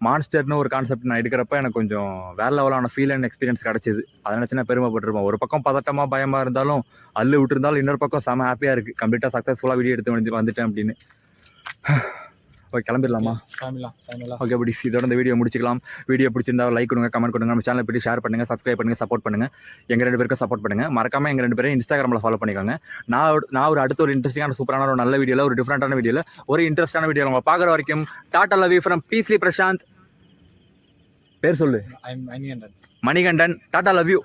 மான்ஸ்டர்னு ஒரு கான்செப்ட் நான் எடுக்கிறப்ப எனக்கு கொஞ்சம் வேறு லெவலான ஃபீல் அண்ட் எக்ஸ்பீரியன்ஸ் கிடச்சிது. அதை நினச்சி நான் பெருமைப்பட்டிருப்பேன். ஒரு பக்கம் பதட்டமாக பயமாக இருந்தாலும் அள்ளு விட்டுருந்தாலும் இன்னொரு பக்கம் செம ஹாப்பியாக இருக்குது. கம்ப்ளீட்டாக சக்ஸஸ்ஃபுல்லாக வீடியோ எடுத்து வந்துட்டேன் அப்படின்னு. ஓகே, கிளம்பிடலாமா? கிளம்பிடலாம். ஓகே படி, இதோட இந்த வீடியோ முடிச்சிக்கலாம். வீடியோ பிடிச்சிருந்தா லைக் கொடுங்க, கமெண்ட் கொடுங்க, நம்ம சேனலை பற்றி ஷேர் பண்ணுங்கள், சப்ஸ்கிரைப் பண்ணுங்கள், சப்போர்ட் பண்ணுங்கள். எங்கள் 2 பேருக்கும் சப்போர்ட் பண்ணுங்கள். மறக்காமல் எங்கள் 2 பேரும் இன்ஸ்டாகிராமில் ஃபாலோ பண்ணிக்கோங்க. நான் ஒரு அடுத்த ஒரு இன்ட்ரெஸ்டிங்கான சூப்பரான ஒரு நல்ல வீடியோவில், ஒரு டிஃப்ரெண்ட்டான வீடியோவில், ஒரு இன்ட்ரெஸ்டான வீடியோவில் உங்களை பார்க்குற வரைக்கும் டாடா லவ் யூ ஃப்ரம் பீஸ்லி பிரசாந்த். பேர் சொல்லு. Manikandan. Manikandan. Tata love you.